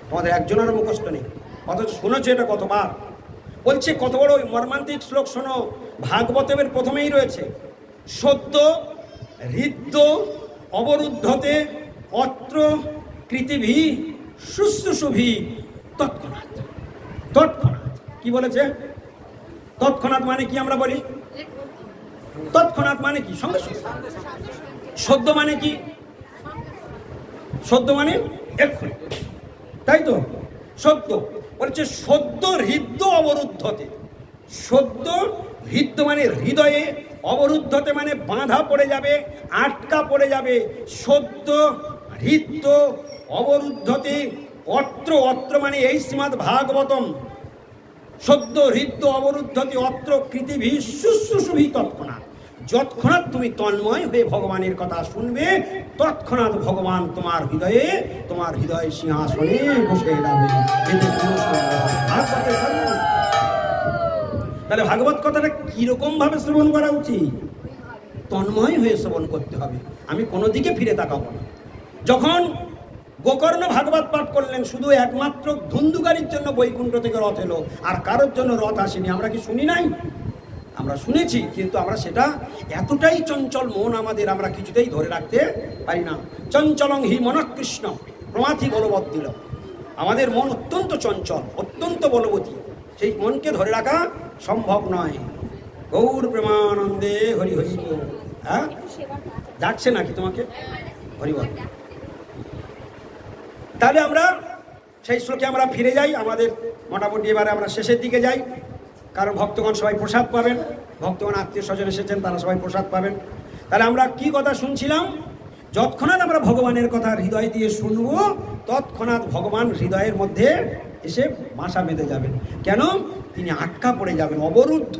তোমাদের একজনের মুখস্থ নেই, অথচ শুনেছে এটা কতবার। বলছে কত বড় মর্মান্তিক শ্লোক শোনো। ভাগবতের প্রথমেই রয়েছে, সত্য হৃদ্য অবরুদ্ধতে অত্র পৃথিবী শুশ্রূষুভি তৎক্ষণাৎ। তৎক্ষণাৎ কি বলেছে? তৎক্ষণাৎ মানে কি আমরা বলি? তৎক্ষণাৎ মানে কি? সঙ্গে সঙ্গে। সদ্য মানে কি? সদ্য মানে এক্ষুনি, তাই তো? সদ্য বলছে সদ্য হৃদ্য অবরুদ্ধতে। সদ্য হৃদ্য মানে হৃদয়ে, অবরুদ্ধতে মানে বাঁধা পড়ে যাবে, আটকা পড়ে যাবে। সদ্য হৃদ্য অবরুদ্ধতে অত্র, অত্র মানে এই শ্রীমদ্ ভাগবতম। সদ্য হৃদ্য অবরুদ্ধতে অত্র পৃথিবী শুশ্রূষুভি তৎক্ষণাৎ। যৎক্ষণাৎ তুমি তন্ময় হয়ে ভগবানের কথা শুনবে, তৎক্ষণাৎ ভগবান তোমার হৃদয়ে, তোমার হৃদয় সিংহাসনে বসে যাবে। তাহলে ভাগবত কথাটা কিরকম ভাবে শ্রবণ করা উচিত? তন্ময় হয়ে শ্রবণ করতে হবে। আমি কোনো দিকে ফিরে তাকাবো না। যখন গোকর্ণ ভাগবত পাঠ করলেন, শুধু একমাত্র ধুন্দুকারীর জন্য বৈকুণ্ঠ থেকে রথ এলো, আর কারোর জন্য রথ আসেনি। আমরা কি শুনি নাই? আমরা শুনেছি, কিন্তু আমরা সেটা এতটাই চঞ্চল মন আমাদের, আমরা কিছুতেই ধরে রাখতে পারি না। চঞ্চলং হি মনকৃষ্ণ প্রমাথি বলবৎ দিল। আমাদের মন অত্যন্ত চঞ্চল, অত্যন্ত বলবতী, সেই মনকে ধরে রাখা সম্ভব নয়। গৌর প্রেমানন্দে হরি হরি বল। হ্যাঁ, যাচ্ছে নাকি তোমাকে? হরি বল। তাহলে আমরা সেই শ্লোকে আমরা ফিরে যাই। আমাদের মোটামুটি এবারে আমরা শেষের দিকে যাই, কারণ ভক্তগণ সবাই প্রসাদ পাবেন, ভক্তগণ আত্মীয় স্বজন এসেছেন, তারা সবাই প্রসাদ পাবেন। তাহলে আমরা কি কথা শুনছিলাম? যৎক্ষণাৎ আমরা ভগবানের কথা হৃদয় দিয়ে শুনবো, তৎক্ষণাৎ ভগবান হৃদয়ের মধ্যে এসে বাসা বেঁধে যাবেন। কেন? তিনি আটকা পড়ে যাবেন, অবরুদ্ধ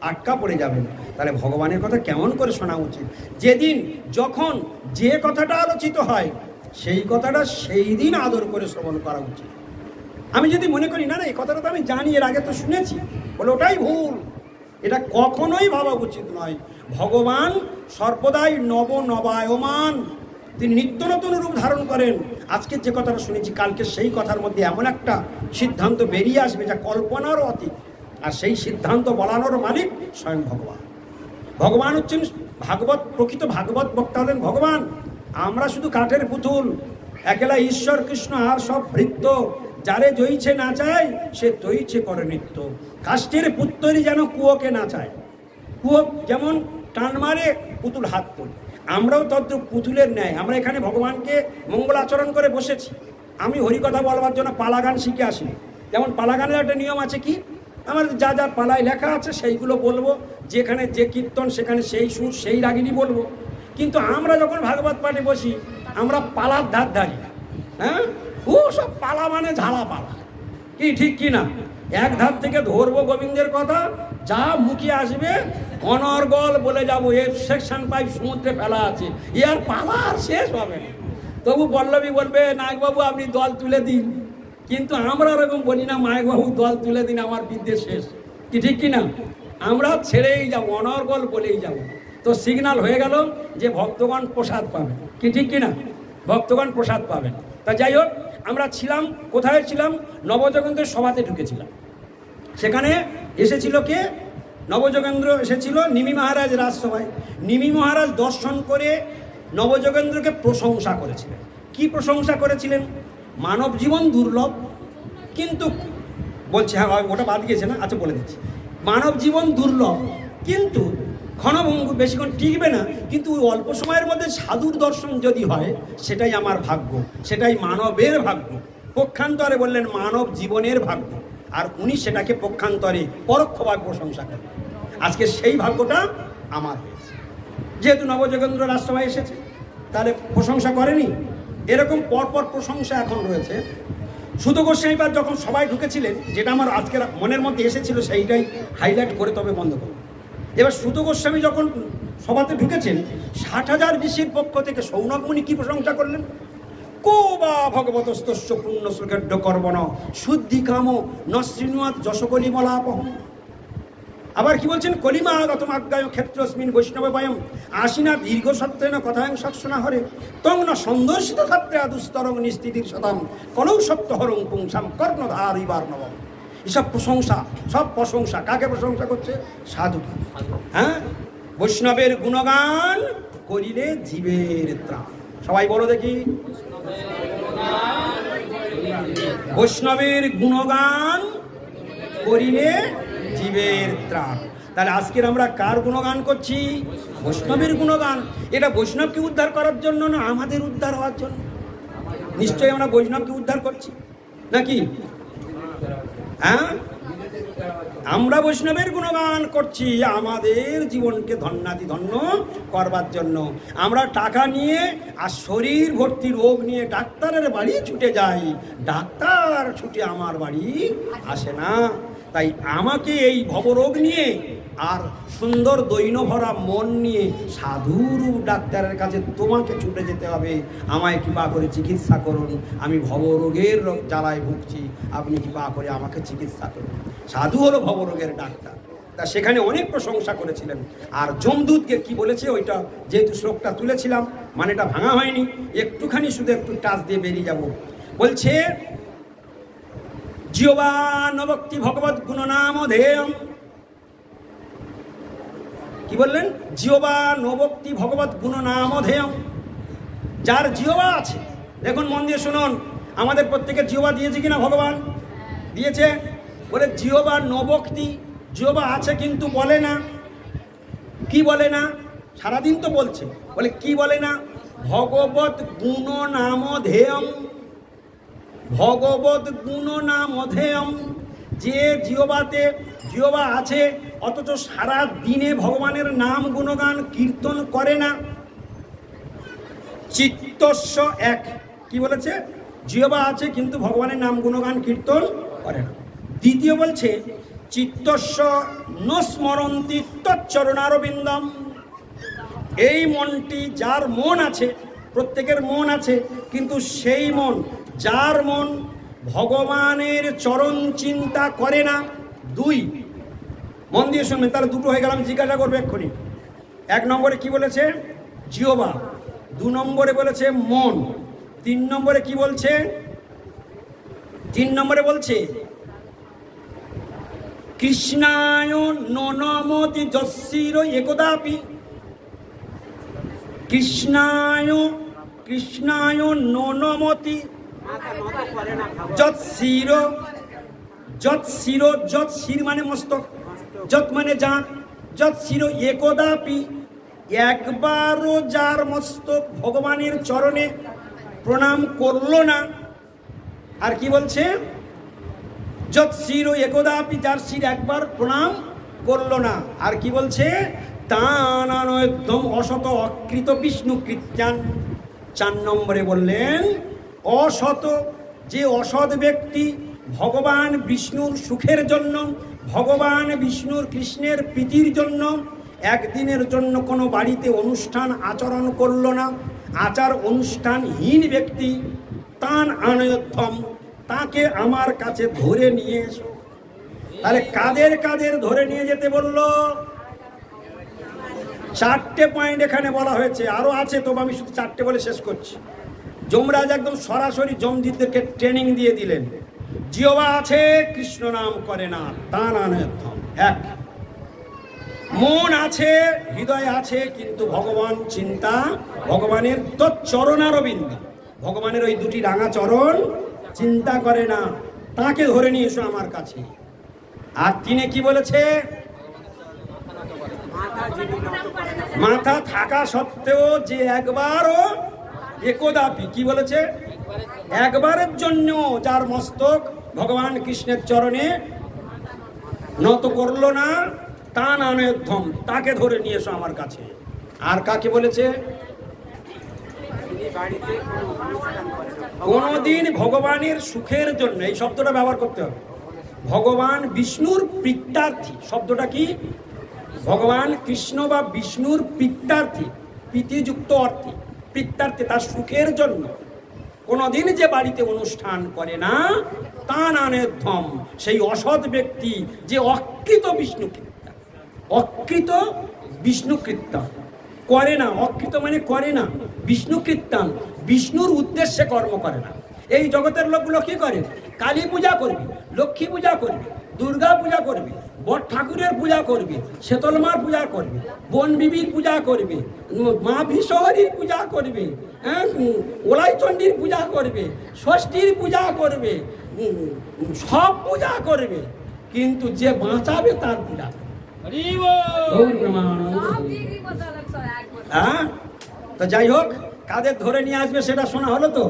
আটকা পড়ে যাবেন। তাহলে ভগবানের কথা কেমন করে শোনা উচিত? যেদিন যখন যে কথাটা আলোচিত হয় সেই কথাটা সেই দিন আদর করে শ্রবণ করা উচিত। আমি যদি মনে করি না না এই কথাটা তো আমি জানি, এর আগে তো শুনেছি, বলে ওটাই ভুল। এটা কখনোই ভাবা উচিত নয়। ভগবান সর্বদাই নবায়মান, তিনি নিত্য নতুন রূপ ধারণ করেন। আজকে যে কথাটা শুনেছি, কালকে সেই কথার মধ্যে এমন একটা সিদ্ধান্ত বেরিয়ে আসবে যা কল্পনারও অতীত। আর সেই সিদ্ধান্ত বলানোর মালিক স্বয়ং ভগবান। ভগবান হচ্ছেন ভাগবত, প্রকৃত ভাগবত বক্তা হলেন ভগবান। আমরা শুধু কাঠের পুতুল, একেলা ঈশ্বর কৃষ্ণ আর সব ভৃত্য। যারে জয়িছে না চায় সে তৈছে করে নিত্য। কাষ্ঠের পুত্তরই যেন কুয়োকে না চায়। কুয়ো যেমন টান মারে, পুতুল হাত তোলে। আমরাও তদ্রূপ পুতুলের ন্যায়। আমরা এখানে ভগবানকে মঙ্গল আচরণ করে বসেছি। আমি হরিকথা বলবার জন্য পালাগান শিখে আসিনি। যেমন পালাগানের একটা নিয়ম আছে, কি আমার যা যা পালায় লেখা আছে সেইগুলো বলবো, যেখানে যে কীর্তন সেখানে সেই সুর সেই রাগিনী বলবো। কিন্তু আমরা যখন ভাগবত পাঠে বসি, আমরা পালার ধার ধারি। হ্যাঁ, ও সব পালা মানে ঝালা পালা, কি ঠিক কি না? এক ধার থেকে ধরবো গোবিন্দের কথা, যা মুখে আসবে অনর্গল বলে যাবো। এর সেকশন পাইপ সমুদ্রে ফেলা আছে, এর পালা আর শেষ হবে না। তবু পল্লবী বলবে নায়কবাবু আপনি দল তুলে দিন, কিন্তু আমরা ওরকম বলি না, মায়কবাবু দল তুলে দিন, আমার বিদ্যে শেষ, কি ঠিক কি না? আমরা ছেড়েই যাবো, অনর্গল বলেই যাবো। তো সিগন্যাল হয়ে গেল যে ভক্তগণ প্রসাদ পাবেন, কি ঠিক কি না? ভক্তগণ প্রসাদ পাবেন। তা যাই হোক, আমরা ছিলাম কোথায়? ছিলাম নবযোগেন্দ্রের সভাতে ঢুকেছিলাম। সেখানে এসেছিল কে? নবযোগেন্দ্র এসেছিল নিমি মহারাজ রাজসভায়। নিমি মহারাজ দর্শন করে নবযোগেন্দ্রকে প্রশংসা করেছিলেন। কি প্রশংসা করেছিলেন? মানব জীবন দুর্লভ, কিন্তু বলছে, হ্যাঁ ওটা বাদ গিয়েছে না, আচ্ছা বলে দিচ্ছি। মানব জীবন দুর্লভ, কিন্তু ক্ষণভঙ্গ বেশিক্ষণ টিকবে না, কিন্তু ওই অল্প সময়ের মধ্যে সাধুর দর্শন যদি হয় সেটাই আমার ভাগ্য, সেটাই মানবের ভাগ্য। পক্ষান্তরে বললেন মানব জীবনের ভাগ্য, আর উনি সেটাকে পক্ষান্তরে পরোক্ষভাবে প্রশংসা করেন। আজকে সেই ভাগ্যটা আমার হয়েছে, যেহেতু নবযোগেন্দ্র রাজসভায় এসেছে, তাহলে প্রশংসা করেনি? এরকম পরপর প্রশংসা এখন রয়েছে। সুত গোস্বামীপাদ যখন সবাই ঢুকেছিলেন, যেটা আমার আজকের মনের মধ্যে এসেছিল সেইটাই হাইলাইট করে তবে বন্ধ করব। এবার সুত গোস্বামী যখন সভাতে ঢুকেছেন, 60,000 ঋষির পক্ষ থেকে সৌনক মুনি কি প্রশংসা করলেন? কো বা ভগবতস্তস্য পুণ্য সুখেড্য কর্বণ শুদ্ধি কাম নশ্রীণুয়াত যশকলি মলাপহ। আবার কি বলছেন? কলিমা আগতম আজ্ঞায় ক্ষেত্রস্মিন বৈষ্ণব বয়ম আশিনা দীর্ঘ সত্রেন কথায়ং সৎসনা হরে তং না সন্দর্শিত ক্ষেত্রে দুস্তরং নিস্থিতির শতম কলৌ সত্য হরং পুংসাম কর্ণধার ইবার নবম। এসব প্রশংসা, সব প্রশংসা। কাকে প্রশংসা করছে? সাধু। হ্যাঁ, বৈষ্ণবের গুণগান করিলে জীবের ত্রাণ। সবাই বলো দেখি, বৈষ্ণবের গুণগান করিলে জীবের ত্রাণ। তাহলে আজকের আমরা কার গুণগান করছি? বৈষ্ণবের গুণগান। এটা বৈষ্ণবকে উদ্ধার করার জন্য না আমাদের উদ্ধার হওয়ার জন্য? নিশ্চয়ই আমরা বৈষ্ণবকে উদ্ধার করছি নাকি? হ্যাঁ, আমরা বৈষ্ণবের গুণগান করছি আমাদের জীবনকে ধন্যাতি ধন্য করবার জন্য। আমরা টাকা নিয়ে আর শরীর ভর্তি রোগ নিয়ে ডাক্তারের বাড়ি ছুটে যাই, ডাক্তার ছুটে আমার বাড়ি আসে না। তাই আমাকে এই ভবরোগ নিয়ে আর সুন্দর দৈন্য ভরা মন নিয়ে সাধুরূপ ডাক্তারের কাছে তোমাকে ছুটে যেতে হবে। আমায় কৃপা করে চিকিৎসা করুন, আমি ভবরোগের জ্বালায় ভুগছি, আপনি কৃপা করে আমাকে চিকিৎসা করুন। সাধু হলো ভবরোগের ডাক্তার। তা সেখানে অনেক প্রশংসা করেছিলেন। আর যমদূতকে কি বলেছে, ওইটা যেহেতু শ্লোকটা তুলেছিলাম, মানেটা ভাঙা হয়নি, একটুখানি শুধু একটু টাচ দিয়ে বেরিয়ে যাব। বলছে জিওবা নবক্তি ভগবত গুণনাম ধেয়ম। কি বললেন? জিওবা নবক্তি ভগবত গুণনাম ধেয়ম। যার জিওবা আছে, দেখুন মন দিয়ে শুনুন, আমাদের প্রত্যেকের জিওবা দিয়েছে কিনা ভগবান? দিয়েছে। বলে জিওবা নবক্তি, জিওবা আছে কিন্তু বলে না। কি বলে না? সারাদিন তো বলছে, বলে কি বলে না? ভগবত গুণ নাম ধেয়ম, ভগবত গুণ নাম ধেয়ম। যে জিহ্বা আছে অথচ সারা দিনে ভগবানের নাম গুণগান কীর্তন করে না। চিত্তস্য এক, কি বলেছে? জিহ্বা আছে কিন্তু ভগবানের নাম গুণগান কীর্তন করে না। দ্বিতীয় বলছে চিত্তস্য ন স্মরন্তি তচ্চরণারবিন্দম। এই মনটি, যার মন আছে, প্রত্যেকের মন আছে, কিন্তু সেই মন, যার মন ভগবানের চরণ চিন্তা করে না। দুই, মন দিয়ে শুনবেন, তাহলে দুটো হয়ে গেল, আমি জিজ্ঞাসা করবো এক্ষুনি। এক নম্বরে কি বলেছে? জিহ্বা। দু নম্বরে বলেছে মন। তিন নম্বরে কি বলছে? তিন নম্বরে বলছে কৃষ্ণায় ননমতি যস্যির একদাপি। কৃষ্ণায় ননমতি যৎশির, যৎশির মানে মস্তক, যৎ মানে যার, যৎশির একদাপি, একবারও যার মস্তক ভগবানের চরণে প্রণাম করলো না। আর কি বলছে? যৎশির একদাপি, যার শির একবার প্রণাম করলো না। আর কি বলছে? তানানয়দ্যম অসত অকৃত বিষ্ণু কৃত্যান। 4 নম্বরে বললেন অসত, যে অসৎ ব্যক্তি ভগবান বিষ্ণুর সুখের জন্য, ভগবান বিষ্ণুর কৃষ্ণের প্রীতির জন্য একদিনের জন্য কোনো বাড়িতে অনুষ্ঠান আচরণ করলো না, আচার অনুষ্ঠানহীন ব্যক্তি, তান আনয়ত্থম, তাকে আমার কাছে ধরে নিয়ে এসো। তাহলে কাদের কাদের ধরে নিয়ে যেতে বললো? 4টে পয়েন্ট এখানে বলা হয়েছে, আরো আছে, তবে আমি শুধু 4টে বলে শেষ করছি। যমরাজ একদম সরাসরি যমদূতদেরকে ট্রেনিং দিয়ে দিলেন। জিহ্বা আছে, কৃষ্ণ নাম করে না, তান আনয়ত্থম এক। মন আছে, হৃদয় আছে, কিন্তু ভগবান চিন্তা, ভগবানের তচ্চরণারবিন্দ, ভগবানের ওই দুটি রাঙা চরণ চিন্তা করে না, তাকে ধরে নিয়ে এসো আমার কাছে। আর তিনি কি বলেছে? মাথা থাকা সত্ত্বেও যে একবারও একদাপি, কি বলেছে? একবারের জন্য যার মস্তক ভগবান কৃষ্ণের চরণে নত করলো না, তান আনয়ধ্বম, তাকে ধরে নিয়ে এসো আমার কাছে। আর কাকে বলেছে? কোনদিন ভগবানের সুখের জন্য, এই শব্দটা ব্যবহার করতে হবে, ভগবান বিষ্ণুর প্রীত্যার্থী। শব্দটা কি? ভগবান কৃষ্ণ বা বিষ্ণুর প্রীত্যার্থী, প্রীতিযুক্ত অর্থে, প্রীত্যার্থী, তার সুখের জন্য কোনদিন যে বাড়িতে অনুষ্ঠান করে না, তান আনয়ধ্বম, সেই অসৎ ব্যক্তি যে অকৃত বিষ্ণু কীর্তন, অকৃত বিষ্ণু কীর্তন করে না। অকৃত মানে করে না, বিষ্ণু কীর্তন, বিষ্ণুর উদ্দেশ্যে কর্ম করে না। এই জগতের লোকগুলো কি করে? কালী পূজা করবে, লক্ষ্মী পূজা করবে, দুর্গা পূজা করবে, বট ঠাকুরের পূজা করবে, শীতল মার পূজা করবে, বন বিবির পূজা করবে, মা বিশ্বহরির পূজা করবে, হ্যাঁ, ওলাই চণ্ডীর পূজা করবে, ষষ্ঠীর পূজা করবে, সব পূজা করবে, কিন্তু যে বাঁচাবে তার পূজা করবে। হ্যাঁ, তো যাই হোক, কাদের ধরে নিয়ে আসবে সেটা শোনা হলো তো।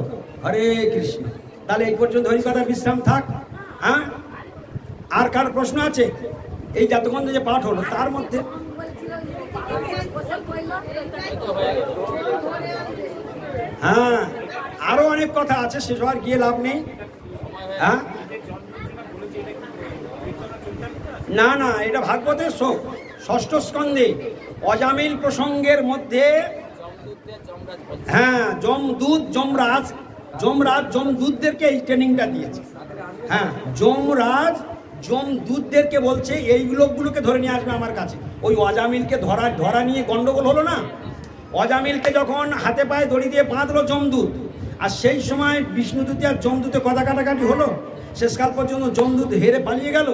হরে কৃষ্ণ। তাহলে এই পর্যন্ত হরিকথা বিশ্রাম থাক। হ্যাঁ, আর কার প্রশ্ন আছে? এই যতক্ষণ যে পাঠ হলো তার মধ্যে হ্যাঁ আরো অনেক কথা আছে, সেসব আর গিয়ে লাভ নেই। হ্যাঁ, না না, এটা ভাগবতের শোক, 6ষ্ঠ স্কন্ধে অজামিল প্রসঙ্গের মধ্যে। হ্যাঁ, যমদূত যমরাজ, যমদূতদেরকে এই ট্রেনিংটা দিয়েছে। হ্যাঁ, যমরাজ যমদূতদেরকে বলছে এই লোকগুলোকে ধরে নিয়ে আসবে আমার কাছে। ওই অজামিলকে ধরা নিয়ে গন্ডগোল হলো না? অজামিলকে যখন হাতে পায়ে দড়ি দিয়ে বাঁধলো যমদূত, আর সেই সময় বিষ্ণুদূতে আর যমদূতে কথা কাটাকাটি হলো, শেষকাল পর্যন্ত যমদূত হেরে পালিয়ে গেল।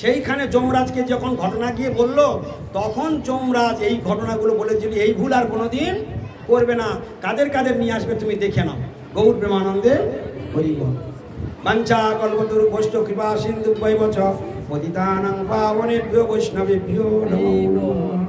সেইখানে যমরাজকে যখন ঘটনা গিয়ে বলল, তখন যমরাজ এই ঘটনাগুলো বলেছিল এই ভুল আর কোনোদিন করবে না। কাদের কাদের নিয়ে আসবে তুমি দেখে নাও। গৌর প্রেমানন্দে হরি বল। বাঞ্ছা কল্পতরু বৈষ্ণব কৃপা সিন্ধু বৈবচ পতিতানাং পাবনেভ্যো বৈষ্ণবেভ্যো নমো নমঃ।